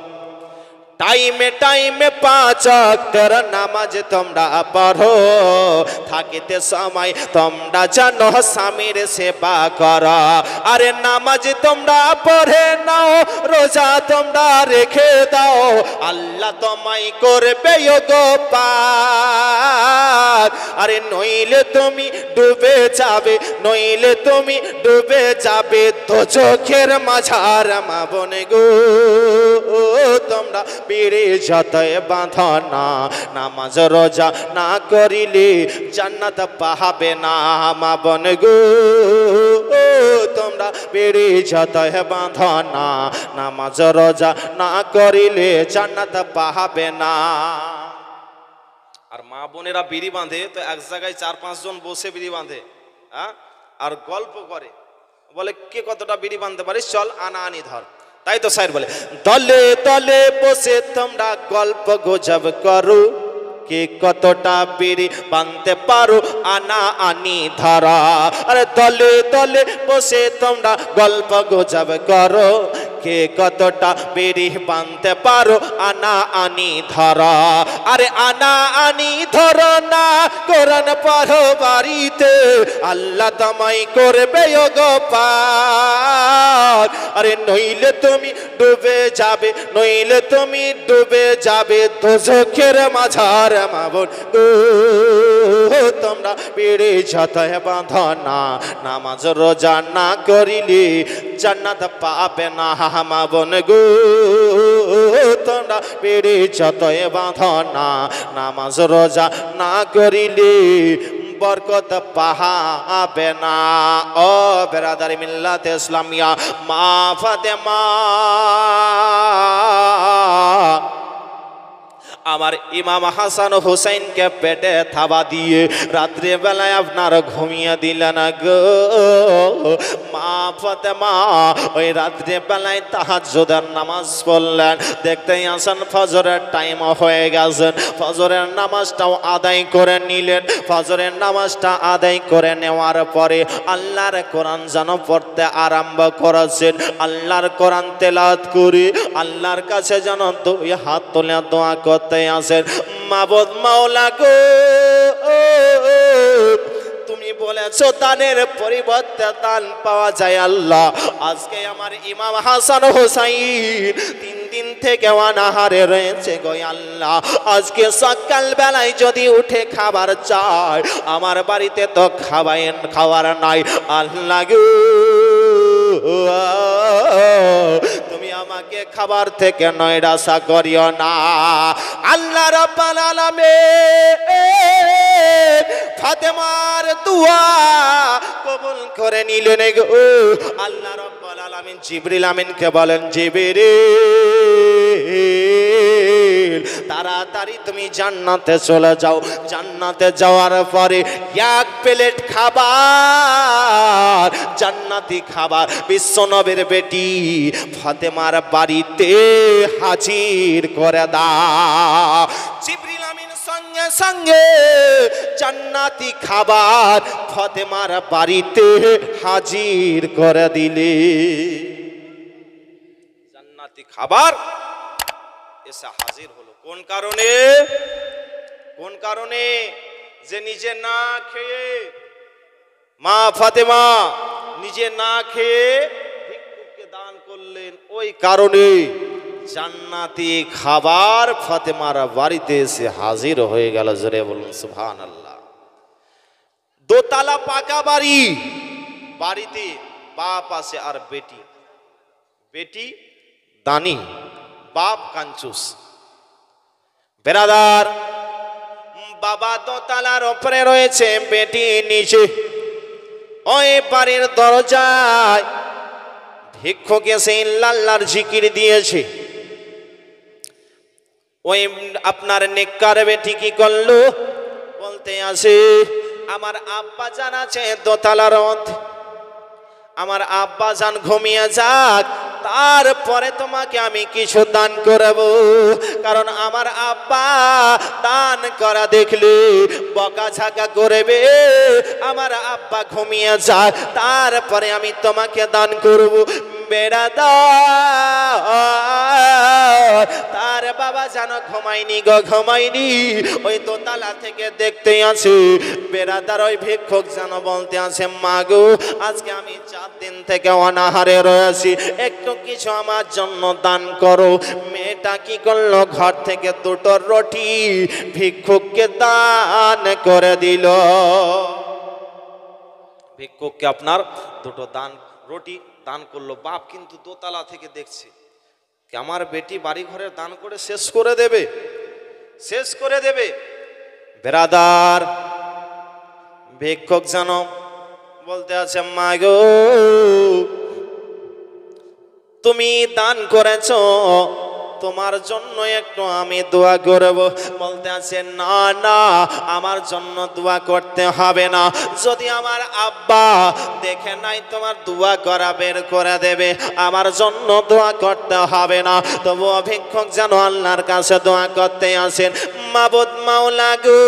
টাইমে টাইমে 5 ওয়াক্তের নামাজ তোমরা পড়ো, থাকিতে সময় তোমরা জানো স্বামীর সেবা করো। আরে নামাজ তোমরা পড়ে নাও, রোজা তোমরা রেখে দাও, আল্লাহ তোমায় করবে গো পার। আরে নইলে তুমি ডুবে যাবে, নইলে তুমি ডুবে যাবে দোজখের মাঝার। মা বোন গো তোমরা বিড়ি যতই বাঁধ না, নামাজ রোজা না করিলে জান্নাত পাবে না। মা বোন গো তোমরা বিড়ি যতই বাঁধ না, নামাজ রোজা না করিলে জান্নাত পাবে না। আর মা বোনেরা বিড়ি বাঁধে তো এক জায়গায় 4-5 জন বসে বিড়ি বাঁধে, হ্যাঁ, আর গল্প করে, বলে কে কতটা বিড়ি বাঁধতে পারিস, চল আনা আনি ধর। তাই তো স্যার বলে, দলে দলে বসে তোমরা গল্প গুজব করো, কে কতটা বিড়ি বাঁধতে পারো, আনা আনি ধরা। আরে দলে দলে বসে তোমরা গল্প গুজব করো, কে কতটা বিড়ি বাঁধতে পারো, আনা আনি ধরা। আরে আনা আনি ধরো না, কোরআন পড়ো বাড়িতে, আল্লাহ তোমায় করবে গো পার। আরে নইলে তুমি ডুবে যাবে, নইলে তুমি ডুবে যাবে দোজখের মাঝার। মা বোন তোমরা বিড়ি যতই বাঁধ না, নামাজ রোজা না করিলে জান্নাত পাবে না। মা বোন গো তোমরা বিড়ি যতই বাঁধ না, নামাজ রোজা না করিলে বরকত পাবে না। ও বেরাদারি মিল্লাতে ইসলামিয়া, মা ফাতেমা আমার ইমাম হাসান হুসাইনকে পেটে থাবা দিয়ে রাত্রে বেলায় আপনার ঘুমিয়ে দিলেন গো। মা ফাতেমা ওই রাত্রে বেলায় তাহাজ্জুদের নামাজ পড়লেন। দেখতেই আসেন ফজরের টাইম হয়ে গেছেন, ফজরের নামাজটাও আদায় করে নিলেন। ফজরের নামাজটা আদায় করে নেওয়ার পরে আল্লাহর কোরআন যেন পড়তে আরম্ভ করেছেন। আল্লাহর কোরআন তেলাওয়াত করে আল্লাহর কাছে যেন 2 হাত তুলে দোয়া করতে আসেন, মাবুদ মাওলা গো তুমি বলেছো দানের পরিবর্তে দান পাওয়া যায় আল্লাহ। আজকে আমার ইমাম হাসান হোসাইন 3 দিন থেকে অনাহারে রয়েছে গো আল্লাহ। আজকে সকাল বেলায় যদি উঠে খাবার চায়, আমার বাড়িতে তো খাবার নাই আল্লাহ গো, তুমি আমাকে খাবার থেকে নৈরাশা করিও না। আল্লাহ রাব্বুল আলামিন ফাতেমার দোয়া কবুল করে নিলেন গো। আল্লাহ রাব্বুল আলামিন জিবরিল আমিনকে বলেন, জিবরিল তাড়াতাড়ি তুমি জান্নাতে চলে যাও। জান্নাতে যাওয়ার পরে 1 প্লেট খাবার, জান্নাতি খাবার বিশ্বনবীর বেটি ফাতেমার বাড়িতে হাজির করে দাও। জিবরিল আমিন সঙ্গে সঙ্গে জান্নাতি খাবার ফাতেমার বাড়িতে হাজির করে দিলে। জান্নাতি খাবার এসে হাজির হলো। কোন কারণে? কোন কারণে? যে নিজে না খেয়ে, মা ফাতেমা নিজে না খেয়ে ভিক্ষুককে দান করলেন, ওই কারণে জান্নাতি খাবার ফাতেমার বাড়িতে এসে হাজির হয়ে গেল। জোরে বলুন সুবহানাল্লাহ। দোতলা পাকা বাড়ি, বাড়িতে বাপ আছে আর বেটি, বেটি দানি, বাপ কাঞ্চুস। বেরাদার, বাবা দোতলার উপরে রয়েছে, বেটি নিচে। ওই বাড়ির দরজায় ভিক্ষুক এসে আল্লাহর জিকির দিয়েছে। ওই আপনার নেককার বেটি কি করলো? বলতে আসে, আমার আব্বা জান আছে দোতলার মধ্যে, আমার আব্বা জান ঘুমিয়ে যাক, তারপরে তোমাকে আমি কিছু দান করব। কারণ আমার আব্বা দান করা দেখলে বকাঝকা করবে। আমার আব্বা ঘুমিয়ে যাক, তারপরে আমি তোমাকে দান করব। বেড়াদার, তার বাবা যেন ঘুমায়নি গো, ঘুমায়নি। ওই দোতলা থেকে দেখতে আছে বেড়াদার, ওই ভিক্ষুক যেন বলতে আছে, মা গো আজকে আমি 4 দিন থেকে অনাহারে রয়েছি, একটু কিছু আমার জন্য দান করো। মেয়েটা কি করলো? ঘর থেকে 2টো রুটি ভিক্ষুককে দান করে দিল। ভিক্ষুককে আপনার 2টো রুটি দান করলো। বাপ কিন্তু দোতলা থেকে দেখছে, আমার বেটি বাড়ি ঘরে দান করে শেষ করে দেবে, শেষ করে দেবে। বেরাদার, ভিক্ষুক যেন বলতে আছে, মা গো তুমি দান করেছো, তোমার জন্য একটু আমি দোয়া করব। বলতে আছে, না না, আমার জন্য দোয়া করতে হবে না। যদি আমার আব্বা দেখে নাই তোমার দোয়া করা বের করে দেবে, আমার জন্য দোয়া করতে হবে না। তবুও ভিক্ষুক যেন আল্লাহর কাছে দোয়া করতে আসেন, মাবুদ মাওলা গো,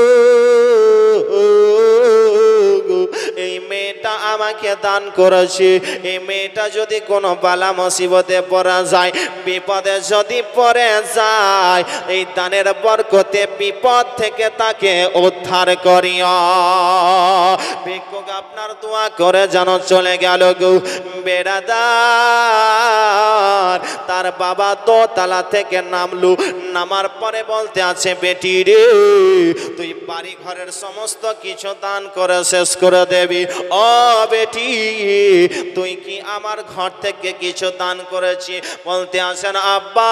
এই মেয়েটা আমাকে দান করেছে, এই মেয়েটা যদি কোনো বালা মুসিবতে পড়া যায়, বিপদে যদি পড়ে যায়, এই দানের বরকতে বিপদ থেকে তাকে উদ্ধার করিও। ভিক্ষুক আপনার দোয়া করে যেন চলে গেল গো। বেড়াদার, তার বাবা দোতলা থেকে নামলো, নামার পরে বলতে আছে, বেটি রে তুই বাড়ি ঘরের সমস্ত কিছু দান করে শেষ করে দেবি। ও বেটি, তুই কি আমার ঘর থেকে কিছু দান করেছি? বলতে আসেন, আব্বা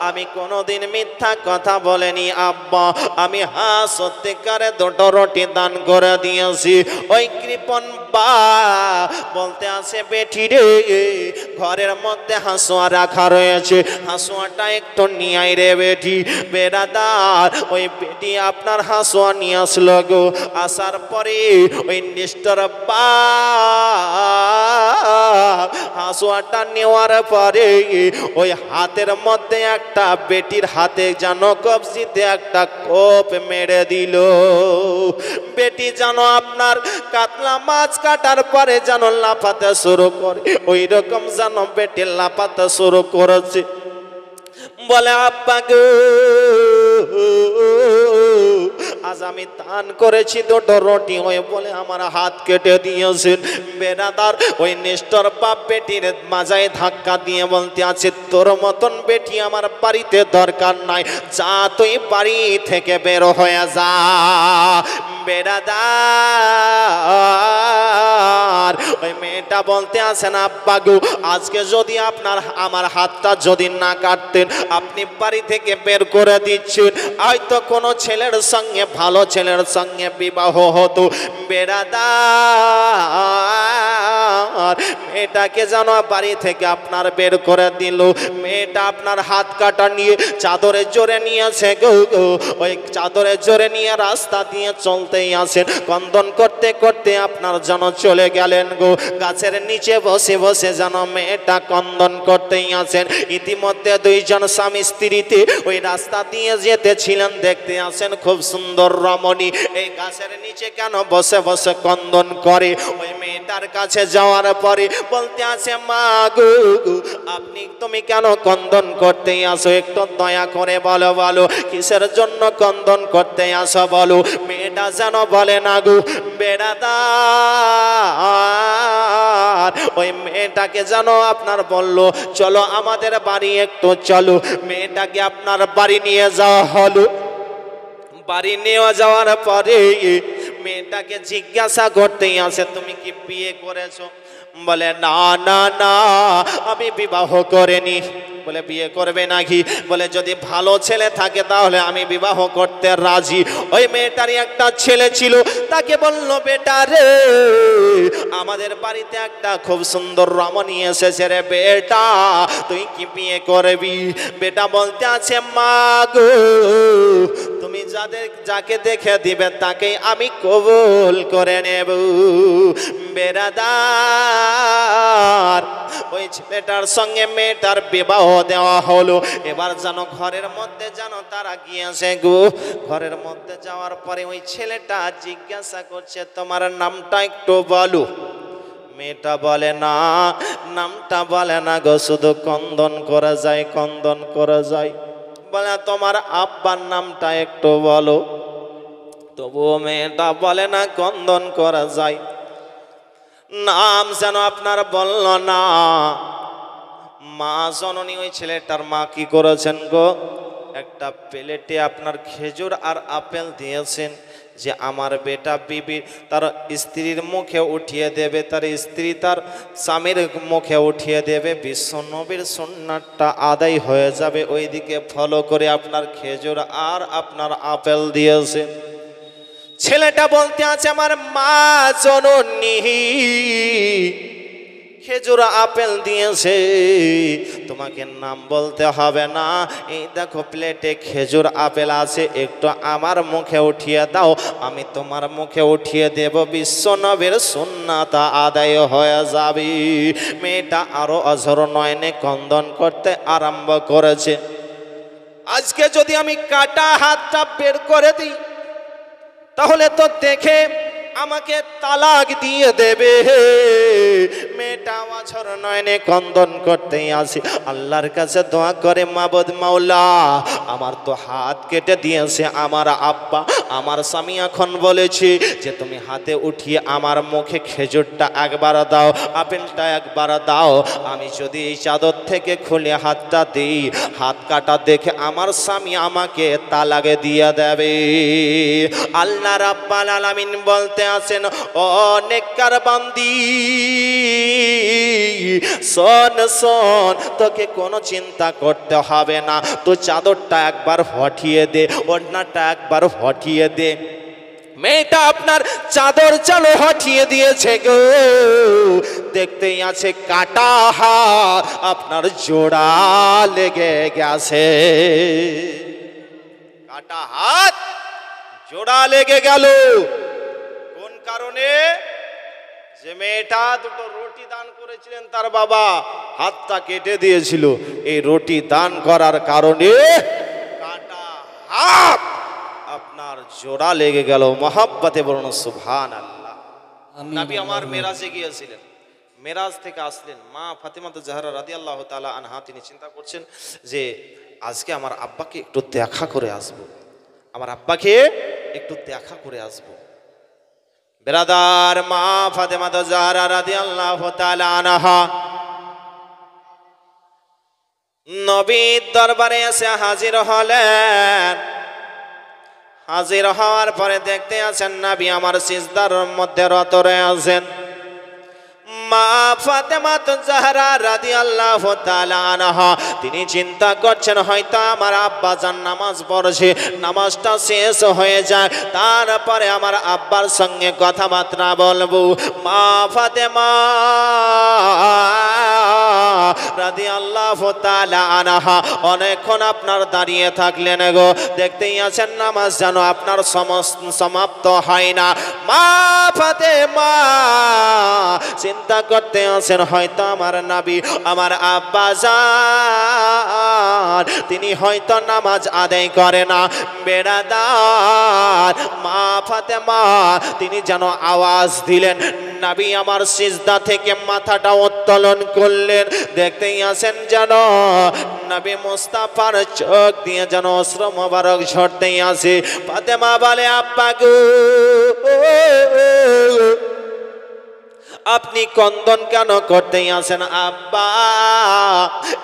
আমি কোনোদিন মিথ্যা কথা বলিনি আব্বা, আমি সত্যিকারে 2টো রুটি দান করে দিয়েছি। ওই কৃপণ বা বলতে আসে, বেটি রে ঘরের মধ্যে হাঁসুয়া রাখা রয়েছে, হাঁসুয়াটা একটু নিয়ে আয় রে বেটি। বেড়াদার, ওই বেটি আপনার হাঁসুয়া নিয়ে আসলো গো। আসার পরে ওই নিষ্ঠুর বা হাঁসুয়াটা নেওয়ার পরে ওই হাতের মধ্যে একটা, বেটির হাতে যেন কবজিতে একটা কোপ মেরে দিল। বেটি যেন আপনার কাতলা মাছ কাটার পরে যেন লাফাতে শুরু করে, ওই রকম যেন বেটি লাফাতে শুরু করেছে। বলে, আব্বা গো আজ আমি দান করেছি দুটো রুটি, ওই বলে আমার হাত কেটে দিয়েছেন। বেরাদার ওই নিষ্ঠুর বাপ বেটির মাজায় ধাক্কা দিয়ে বলতে আছে, তোর মতন বেটি আমার বাড়িতে দরকার নাই, যা তুই বাড়ি থেকে বের হয়ে যা। বেরাদার ওই মেয়েটা বলতে আছেন, আব্বা গো, আজকে যদি আপনার আমার হাতটা যদি না কাটতেন, আপনি বাড়ি থেকে বের করে দিচ্ছেন, হয়তো কোনো ছেলের সঙ্গে, ভালো ছেলের সঙ্গে বিবাহ হতো। বেরাদার মেয়েটাকে যেন বাড়ি থেকে আপনার বের করে দিল। মেয়েটা আপনার হাত কাটা নিয়ে চাদরে জোরে নিয়েছে গো, ওই চাদরে জোরে নিয়ে রাস্তা দিয়ে চলতেই আসেন, কন্দন করতে করতে আপনার যেন চলে গেলেন গো। গাছের নিচে বসে বসে যেন মেয়েটা কন্দন করতেই আসেন। ইতিমধ্যে দুইজন স্বামী স্ত্রীতে ওই রাস্তা দিয়ে যেতেছিলেন, দেখতে আসেন খুব সুন্দর রমণী এই গাছের নিচে কেন বসে বসে কন্দন করে। ওই মেয়েটার কাছে যাওয়ার পরে বলতে আছে, মা গো, আপনি তুমি কেন কন্দন করতে আসো, একটু দয়া করে বলো, বলো কিসের জন্য কন্দন করতে আসো বলো। মেয়েটা যেন বলে না গো। বেড়াদার ওই মেয়েটাকে যেন আপনার বলল, চলো আমাদের বাড়ি একটু চলো। মেয়েটাকে আপনার বাড়ি নিয়ে যাওয়া হলো। বাড়ি নিয়ে যাওয়ার পরে মেয়েটাকে জিজ্ঞাসা করতেই আছে, তুমি কি বিয়ে করেছো? বলে না না না, আমি বিবাহ করিনি। বলে বিয়ে করবে নাকি? বলে যদি ভালো ছেলে থাকে তাহলে আমি বিবাহ করতে রাজি। ওই মেয়েটারই একটা ছেলে ছিল, তাকে বলল, বেটা রে, আমাদের বাড়িতে একটা খুব সুন্দর রমণী এসেছে রে বেটা, তুই কি বিয়ে করবি? বেটা বলতে আছে, মা গো, তুমি যাকে দেখে দিবে তাকেই আমি কবুল করে নেব। বেরাদার ওই ছেলেটার সঙ্গে মেয়েটার বিবাহ দেওয়া হলো। এবার যেন ঘরের মধ্যে যেন তারা গিয়েছে গো। ঘরের মধ্যে যাওয়ার পরে ওই ছেলেটা জিজ্ঞাসা করছে, তোমার নামটা একটু বলো। মেয়েটা বলে না, নামটা বলে না গো, শুধু কন্দন করা যায়, কন্দন করা যায়। বলে তোমার আব্বার নামটা একটু বলো। তবুও মেয়েটা বলে না, কন্দন করা যায়। নাম যেন আপনার বলল না। মা জননী ওই ছেলেটার মা কি করেছেন গো, একটা প্লেটে আপনার খেজুর আর আপেল দিয়েছেন, যে আমার বেটা বিবি তার স্ত্রীর মুখে উঠিয়ে দেবে, তার স্ত্রী তার স্বামীর মুখে উঠিয়ে দেবে, বিশ্ব নবীর সুন্নাতটা আদায় হয়ে যাবে। ওইদিকে ফলো করে আপনার খেজুর আর আপনার আপেল দিয়েছে। ছেলেটা বলতে আছে, আমার মা জননী খেজুর আপেল দিয়েছে, তোমাকে নাম বলতে হবে না। এই দেখো প্লেটে খেজুর আপেল আছে, একটু আমার মুখে উঠিয়ে দাও, আমি তোমার মুখে উঠিয়ে দেব, বিশ্ব নবীর সুন্নাত আদায় হয়ে যাবে। মেয়েটা আরো অঝর নয়নে কন্দন করতে আরম্ভ করেছে। আজকে যদি আমি কাটা হাতটা বের করে দিই, তাহলে তো দেখে আমাকে তালাক দিয়ে দেবে। মেয়েটা অঝর নয়নে কন্দন করতেই আসি, আল্লাহর কাছে দোয়া করে, মাবুদ মাওলা, আমার তো হাত কেটে দিয়েছে আমার আব্বা, আমার স্বামী এখন বলেছে যে তুমি হাতে উঠিয়ে আমার মুখে খেজুরটা একবার দাও, আপেলটা একবার দাও। আমি যদি এই চাদর থেকে খুলে হাতটা দিই, হাত কাটা দেখে আমার স্বামী আমাকে তালাক দিয়ে দেবে। আল্লাহ রাব্বুল আলামিন বলতে আছেন, ও নেককার বান্দি, শোন শোন, তোকে কোনো চিন্তা করতে হবে না, তো চাদরটা একবার হটিয়ে দে, ওড়নাটা একবার হটিয়ে দে। মেয়েটা আপনার চাদর চালো হটিয়ে দিয়েছে গো। দেখতেই আছে কাটা হাত আপনার জোড়া লেগে গেছে। কাটা হাত জোড়া লেগে গেল। কোন কারণে? যে মেয়েটা দুটো রুটি দান করেছিলেন, তার বাবা হাতটা কেটে দিয়েছিল। এই রুটি দান করার কারণে কাটা হাত আপনার জোড়া লেগে গেল। মহাব্বতে বলুন সুবহানাল্লাহ। নবী আমার মেরাজে গিয়েছিলেন, মেরাজ থেকে আসলেন, মা ফাতেমা জাহরা রাদিয়াল্লাহু তাআলা আনহা তিনি চিন্তা করছেন যে আজকে আমার আব্বাকে একটু দেখা করে আসবো, আমার আব্বাকে একটু দেখা করে আসবো। বেরাদার মা ফাতেমা জাহরা রাদিয়াল্লাহু তাআলা আনহা নবীর দরবারে এসে হাজির হলেন। হাজির হওয়ার পরে দেখতে আছেন নবী আমার সিজদার মধ্যে রত রয়েছেন। মা ফাতেমা জাহরা রাদিয়াল্লাহু তাআলা আনহা তিনি চিন্তা করছেন হয়তো আমার আব্বাজান নামাজ পড়ছে, নামাজটা শেষ হয়ে যায়, তারপরে আমার আব্বার সঙ্গে কথাবার্তা বলবো। মা ফাতেমা রাদিয়াল্লাহু তাআলা আনহা অনেকক্ষণ আপনার দাঁড়িয়ে থাকলেন গো, দেখতেই আছেন নামাজ যেন আপনার সমাপ্ত হয় না। মা ফাতেমা চিন্তা করতে আছেন হয়তো আমার নবী আমার আব্বাজান তিনি হয়তো নামাজ আদায় করে না। বেরাদার মা ফাতেমা তিনি যেন আওয়াজ দিলেন, নবী আমার সিজদা থেকে মাথাটা উত্তোলন করলেন। দেখতেই আছেন যেন নবী মুস্তাফার চোখ দিয়ে যেন অশ্র মোবারক ঝরতেই আছে। ফাতেমা বলে আব্বা গো আপনি কন্দন কেন করতেই আছেন আব্বা,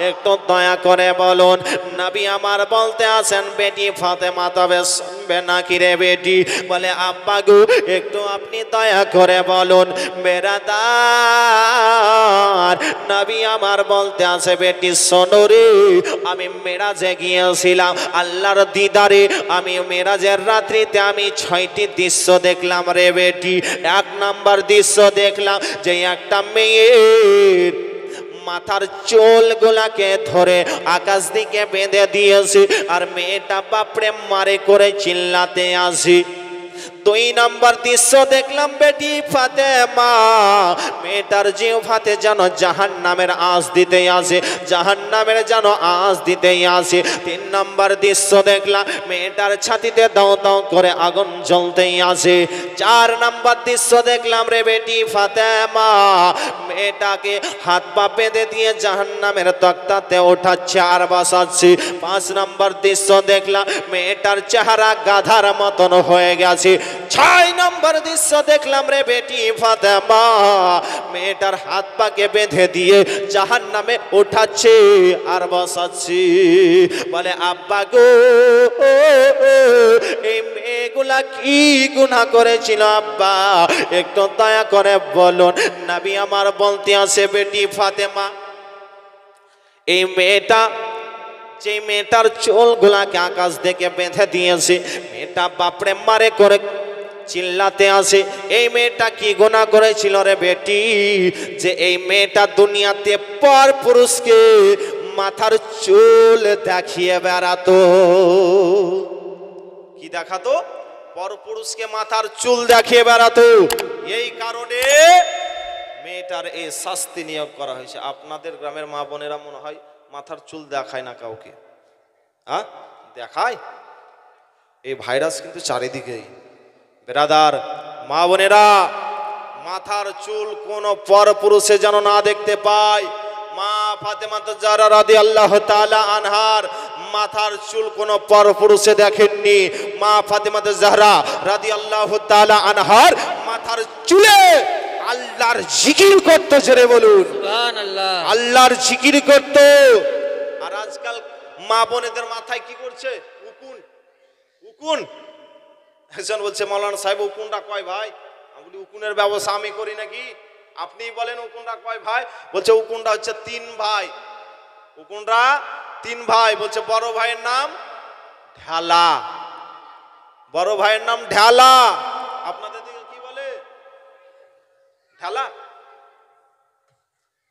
একটু দয়া করে বলুন। নবী আমার বলতে আছেন বেটি ফাতেমা তবে শুনবে নাকি রে বেটি? বলে আব্বা গো একটু আপনি দয়া করে বলুন। বেরাদার নবী আমার বলতে আছে বেটি শোনো রে, আমি মেরাজে গিয়েছিলাম আল্লাহর দিদারে, আমি মেরাজের রাত্রিতে আমি 6টি দৃশ্য দেখলাম রে বেটি। 1 নাম্বার দৃশ্য দেখলাম যে একটা মেয়ের মাথার চুলগুলাকে ধরে আকাশ দিকে বেঁধে দিয়েছে আর মেয়েটা বাপরে মারে করে চিল্লাতে আসে। 2 নাম্বার দৃশ্য দেখলাম বেটি ফাতেমা মেয়েটার জিহ্বাতে যেন জাহান্নামের আঁচ দিতে আসে, জাহান্নামের যেন আঁচ দিতেই আসে। 3 নাম্বার দৃশ্য দেখলাম মেয়েটার ছাতিতে দাও দাও করে আগুন জ্বলতেই আসে। 4 নাম্বার দৃশ্য দেখলাম রে বেটি ফাতেমা মেয়েটাকে হাত পা বেঁধে দিয়ে জাহান্নামের তক্তাতে ওঠাচ্ছে আর বসাচ্ছে। 5 নাম্বার দৃশ্য দেখলাম মেয়েটার চেহারা গাধার মতন হয়ে গেছে। 6 নাম্বার দৃশ্য দেখলাম রে বেটি ফাতেমা মেয়েটার হাত পাকে বেঁধে দিয়ে জাহান্নামে ওঠাচ্ছে আর বসাচ্ছে। বলে আব্বা গো এই মেয়েগুলা কি গুনাহ করেছিল আব্বা, একটু দয়া করে বলুন। নবী আমার বলতে আছে বেটি ফাতেমা এই মেয়েটা যে মেয়েটার চুলগুলাকে আকাশ থেকে বেঁধে দিয়েছে, মেয়েটা বাপরে মারে করে চিল্লাতে আসে। এই মেয়েটা কি গুনাহ করেছিল রে বেটি যে এই মেয়েটা দুনিয়াতে পর পুরুষকে মাথার চুল দেখিয়ে বেড়াতো? কি দেখাতো? পর পুরুষকে মাথার চুল দেখিয়ে বেড়াতো। এই কারণে মেয়েটার এই শাস্তি নিয়োগ করা হয়েছে। আপনাদের গ্রামের মা বোনেরা মনে হয় মাথার চুল দেখায় না কাউকে, হ্যাঁ দেখায়? এই ভাইরাস কিন্তু চারিদিকেই। বেরাদার মা বোনেরা মাথার চুল কোন পরপুরুষে যেন না দেখতে পায়। মা ফাতেমা জাহরা রাদিয়াল্লাহু তাআলা আনহার মাথার চুল কোন পরপুরুষে দেখেননি। মা ফাতেমা জাহরা রাদিয়াল্লাহু তাআলা আনহার মাথার চুলে আল্লাহর জিকির করতে, জোরে বলুন সুবহানাল্লাহ, আল্লাহর জিকির করত। আর আজকাল মা বোনেদের মাথায় কি করছে? উকুন। উকুন। একজন বলছে মাওলানা সাহেব উকুনটা কয় ভাই? আমি বলি উকুনের ব্যবস্থা আমি করি নাকি, আপনি বলেন উকুনটা কয় ভাই? বলছে উকুনটা হচ্ছে 3 ভাই। উকুনরা 3 ভাই। বলছে বড় ভাইয়ের নাম ঢালা, বড় ভাইয়ের নাম ঢালা। আপনাদের দিকে কি বলে? ঢালা।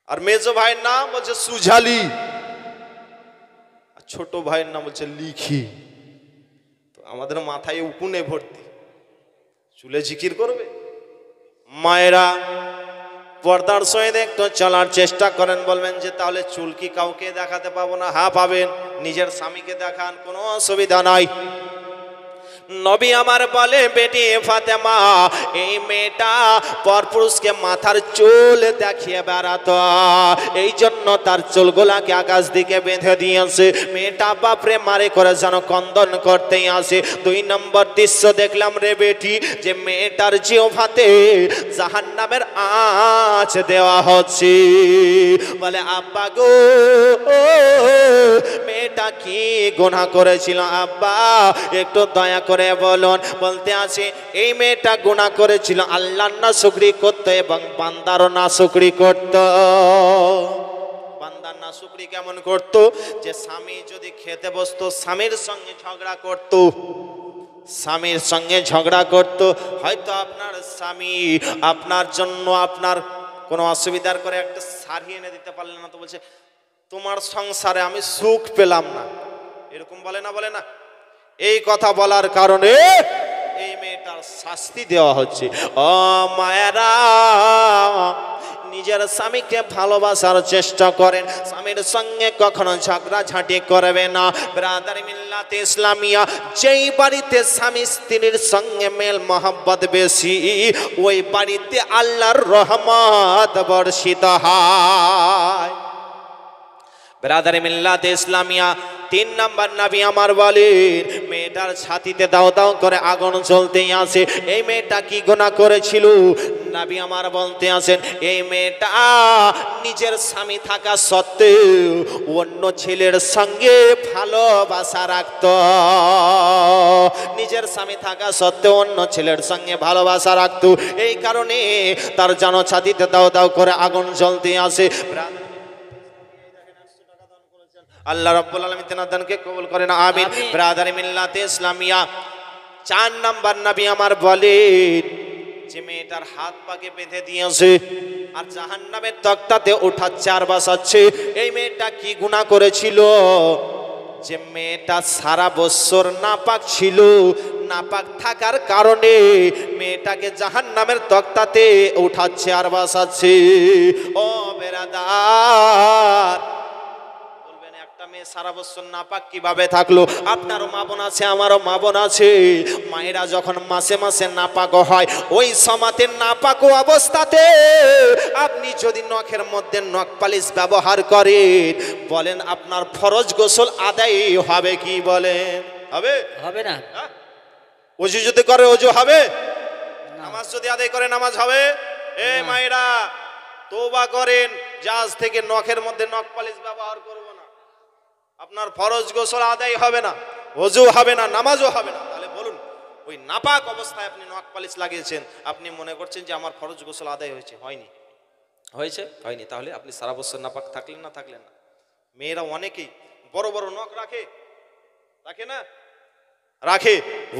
আর মেজো ভাইয়ের নাম বলছে সুঝালি, আর ছোট ভাইয়ের নাম বলছে লিখি। তো আমাদের মাথায় উকুনে ভর্তি, চুলে জিকির করবে। মায়েরা পর্দার সঙ্গে একটু চলার চেষ্টা করেন। বলবেন যে তাহলে চুল কি কাউকে দেখাতে পাবো না? হ্যাঁ পাবেন, নিজের স্বামীকে দেখান, কোনো অসুবিধা নাই। নবী আমার বলে বেটি ফাতেমা এই মেয়েটা পরপুরুষকে মাথার চুল দেখিয়ে বেড়াতো, এই জন্য তার চুলগুলাকে আকাশ দিকে বেঁধে দিয়েছে। মেয়েটা বাপরে মারে করে যেন কন্দন করতেই আসে। 2 নম্বর দৃশ্য দেখলাম রে বেটি যে মেয়েটার জিহ্বাতে জাহান্নামের আঁচ দেওয়া হচ্ছে। বলে আব্বা গো মেয়েটা কি গুনাহ করেছিল আব্বা একটু দয়া করে বলুন। বলতে আছে এই মেয়েটা গুনাহ করেছিল আল্লাহর নাশুকরি করত এবং বান্দার নাশুকরি করত। বান্দার নাশুকরি কেমন করত? যে স্বামী যদি খেতে বসতো স্বামীর সঙ্গে ঝগড়া করত, স্বামীর সঙ্গে ঝগড়া করত। হয়তো আপনার স্বামী আপনার জন্য আপনার কোনো অসুবিধার করে একটা শাড়ি এনে দিতে পারলেন না, তো বলছে তোমার সংসারে আমি সুখ পেলাম না, এরকম বলে না, বলে না? এই কথা বলার কারণে এই মেয়েটার শাস্তি দেওয়া হচ্ছে। ও মায়েরা নিজের স্বামীকে ভালোবাসার চেষ্টা করেন, স্বামীর সঙ্গে কখনো ঝগড়া ঝাঁটি করবে না। ব্রাদার মিল্লাতে ইসলামিয়া যেই বাড়িতে স্বামী স্ত্রীর সঙ্গে মেল মহব্বত বেশি ওই বাড়িতে আল্লাহর রহমত বর্ষিত হয়। ব্রাদার মিল্লাতে ইসলামিয়া 3 নম্বর নবী আমার বলেন মেয়েটার ছাতিতে দাও দাও করে আগুন জ্বলতেই আছে। এই মেয়েটা কি গুনাহ করেছিল? নবী আমার বলতে আছেন এই মেয়েটা নিজের স্বামী থাকা সত্ত্বেও অন্য ছেলের সঙ্গে ভালোবাসা রাখত, নিজের স্বামী থাকা সত্ত্বেও অন্য ছেলের সঙ্গে ভালোবাসা রাখত। এই কারণে তার যেন ছাতিতে দাও দাও করে আগুন জ্বলতে আসে। আল্লাহ রাব্বুল আলামিন তেনার দানকে কবুল করেন, আমিন। ব্রাদার মিল্লাতে ইসলামিয়া 4 নম্বর নবী আমার বলেন যে মেয়েটার হাত পাকে বেঁধে দিয়েছে আর জাহান্নামের তক্তাতে ওঠাচ্ছে আর বসাচ্ছে। এই মেয়েটা কি গুনাহ করেছিল? যে মেয়েটা সারা বছর নাপাক ছিল, নাপাক থাকার কারণে মেয়েটাকে জাহান্নামের তক্তাতে উঠাচ্ছে আর বসাচ্ছে। ও বেরাদার মেয়ে সারা বছর নাপাক কিভাবে থাকলো? আপনারও মা বোন আছে, আমারও মা বোন আছে। মায়েরা যখন মাসে মাসে নাপাক হয় ওই সমাতে নাপাক অবস্থাতে আপনি যদি নখের মধ্যে নখ পালিশ ব্যবহার করেন বলেন আপনার ফরজ গোসল আদায় হবে কি? বলেন হবে? হবে না। ওযু যদি করে ওযু হবে? নামাজ যদি আদায় করে নামাজ হবে? এ মায়েরা তওবা করেন যে আজ থেকে নখের মধ্যে নখ পালিশ ব্যবহার করব না, আপনার ফরজ গোসল আদায় হবে না, ওযু হবে না, নামাজও হবে না। তাহলে বলুন ওই নাপাক অবস্থায় আপনি নখ পালিশ লাগিয়েছেন, আপনি মনে করছেন যে আমার ফরজ গোসল আদায় হয়েছে, হয়নি। হয়েছে? হয়নি। তাহলে আপনি সারা বছর নাপাক থাকলেন না, থাকলেন না। মেয়েরা অনেকেই বড় বড় নখ রাখে, রাখে না? রাখে,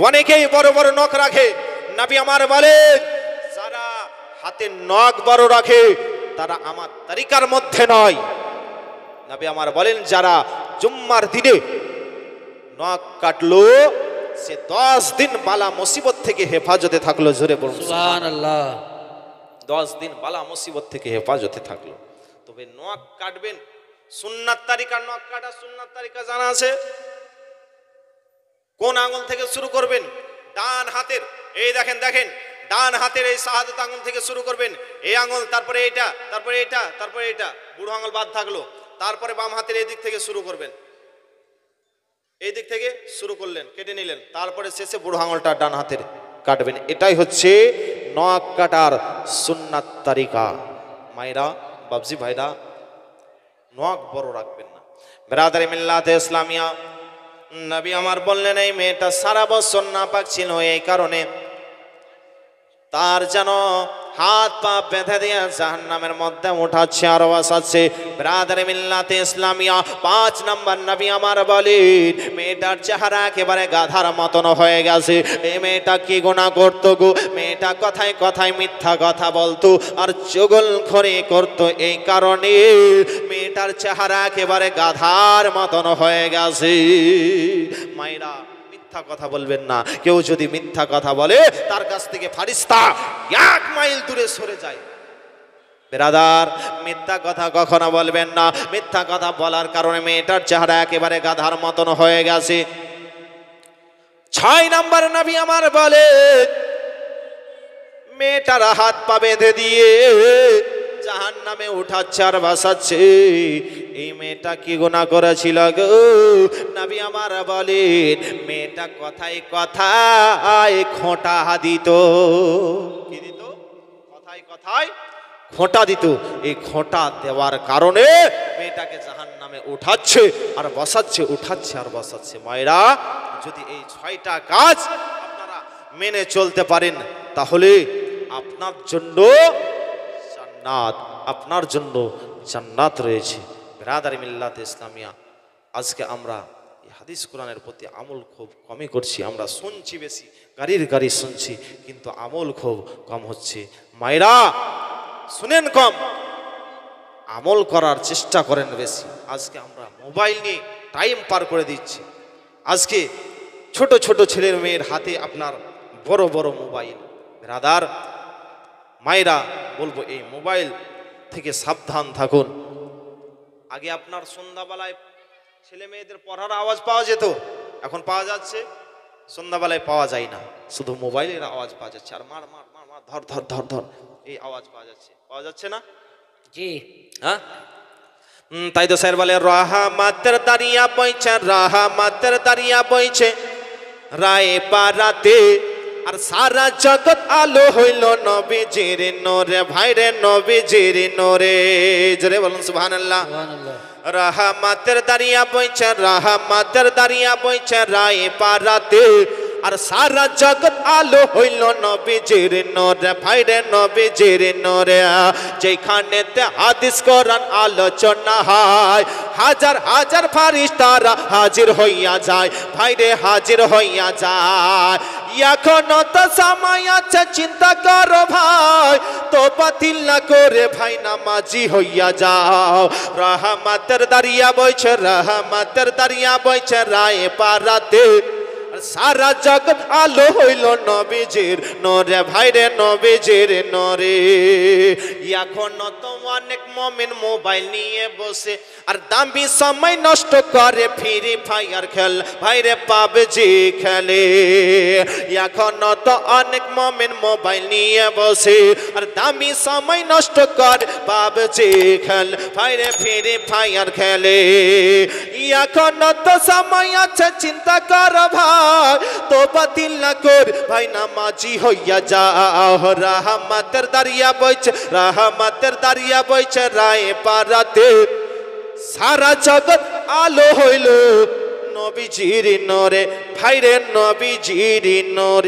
অনেকেই বড় বড় নখ রাখে। নবী আমার বলেন যারা হাতের নখ বড় রাখে তারা আমার তরিকার মধ্যে নয়। নবী আমার বলেন যারা জুম্মার দিনে নখ কাটলো সে 10 দিন বালা মুসিবত থেকে হেফাজতে থাকলো। জোরে বলুন সুবহানাল্লাহ। 10 দিন বালা মুসিবত থেকে হেফাজতে থাকলো। তবে নখ কাটবেন সুন্নাত তারিকা, নখ কাটা সুন্নাত তারিকা জানা আছে? কোন আঙ্গুল থেকে শুরু করবেন? ডান হাতের, এই দেখেন দেখেন ডান হাতের এই শাহাদাত আঙ্গুল থেকে শুরু করবেন। এই আঙ্গুল, তারপরে এটা, তারপরে এটা, তারপরে এটা, বুড়ো আঙ্গুল বাদ থাকলো। তারপরে বাম হাতের এই দিক থেকে শুরু করবেন, এই দিক থেকে শুরু করলেন, কেটে নিলেন, তারপরে শেষে বুড়ো আঙুলটা ডান হাতের কাটবেন। এটাই হচ্ছে নখ কাটার সুন্নাত তারিকা। মায়েরা, বাবজি ভাইরা, নখ বড় রাখবেন না। ব্রাদারে মিল্লাতে ইসলামিয়া নবী আমার বললেন এই মেয়েটা সারা বছর নাপাক ছিল, এই কারণে তার যেন হাত পা বেঁধে দিয়ে জাহান্নামের মধ্যে উঠাচ্ছে আর বসাচ্ছে। ব্রাদারে মিল্লাতে ইসলামিয়া 5 নম্বর নবী আমার বলেন মেয়েটার চেহারা একেবারে গাধার মতন হয়ে গেছে। এই মেয়েটা কি গুনাহ করতো গো? মেয়েটা কথায় কথায় মিথ্যা কথা বলতো আর চুগলখড়ি করতো, এই কারণে মেয়েটার চেহারা একেবারে গাধার মতন হয়ে গেছে। মায়েরা মিথ্যা কথা বলবেন না। কেউ যদি মিথ্যা কথা বলে তার কাছ থেকে ফারিস্তা 1 মাইল দূরে সরে যায়। বেরাদার মিথ্যা কথা কখনো বলবেন না। মিথ্যা কথা বলার কারণে মেয়েটার চেহারা একেবারে গাধার মতন হয়ে গেছে। 6 নাম্বার নবী আমার বলে মেয়েটার হাত পা বেঁধে দিয়ে জাহান্নামে উঠাচ্ছে আর বাসাচ্ছে। এই মেয়েটা কি গুনাহ করেছিল গো? নবী আমার বলেন মেয়েটা কথায় কথায় খোঁটা দিত। কি দিত? কথায় কথায় খোঁটা দিত। এই খোঁটা দেওয়ার কারণে মেয়েটাকে জাহান্নামে উঠাচ্ছে আর বসাচ্ছে, উঠাচ্ছে আর বসাচ্ছে। মায়েরা, যদি এই 6টা কাজ আপনারা মেনে চলতে পারেন তাহলে আপনার জন্য জান্নাত, আপনার জন্য জান্নাত রয়েছে। বিরাদারি মিল্লাত ইসলামিয়া, আজকে আমরা এই হাদিস কোরআনের প্রতি আমল খুব কমই করছি। আমরা শুনছি বেশি, গাড়ি শুনছি, কিন্তু আমল খুব কম হচ্ছে। মায়েরা শুনেন কম, আমল করার চেষ্টা করেন বেশি। আজকে আমরা মোবাইল নিয়ে টাইম পার করে দিচ্ছি। আজকে ছোট ছোট ছেলের মেয়ের হাতে আপনার বড় বড় মোবাইল। ব্রাদার মায়েরা বলবো এই মোবাইল থেকে সাবধান থাকুন। আগে আপনার সন্ধ্যাবেলায় ছেলে মেয়েদের পড়ার আওয়াজ পাওয়া যেত, এখন পাওয়া যাচ্ছে? সন্ধ্যাবেলায় পাওয়া যায় না, শুধু মোবাইলের আওয়াজ পাওয়া যাচ্ছে। আর মার মার মার মার, ধর ধর ধর ধর, এই আওয়াজ পাওয়া যাচ্ছে। পাওয়া যাচ্ছে না? জি। হ্যাঁ, তাই তো স্যার বলে রাহমাতের দারিয়া বইছে, রাহমাতের দারিয়া বইছে রায়ে পারাতে, আর সারা জগৎ আলো হইল নবীজির নূরে। ভাইরে নবীজির নূরে, জোরে বলুন সুবহানাল্লাহ। সুবহানাল্লাহ। রাহমাতের দারিয়া বইছে, রাহমাতের দারিয়া বইছে রায়ে পারাতে, আর সারা জগৎ আলো হইল নবীজির নূরে। ভাইরে নবীজির নূরে, যেখানেতে হাদিস কোরআন আলোচনা হয়, হাজার হাজার ফারিস্তারা হাজির হইয়া যায়। ভাইরে হাজির হইয়া যায়। এখনো তো সময় আছে, চিন্তা করো ভাই, তো বাতিল না করে ভাই নামাজি হইয়া যাও। রাহমাতের দারিয়া বইছে, রাহমাতের দারিয়া বইছে রায়ে পারাতে, সারা জগৎ আলো হইল নবীজির নূরে। ভাইরে নবীজির নূরে। এখনো তো অনেক মুমিন মোবাইল নিয়ে বসে আর দামি সময় নষ্ট করে ফ্রি ফায়ার খেল, ভাইরে পাবজি খেলে। এখনো তো অনেক মুমিন মোবাইল নিয়ে বসে আর দামি সময় নষ্ট করে পাবজি খেল, ভাইরে ফ্রি ফায়ার খেলে। এখনো তো সময় আছে, চিন্তা কর ভাই, তো বাতিল না কর ভাই নামাজি হইয়া যাও। রাহমাতের দারিয়া বইছে, রাহমাতের দারিয়া বইছে রায়ে পারাতে, সারা জগৎ আলো হইল নবীজির নূরে। ভাইরে নবীজির নূরে।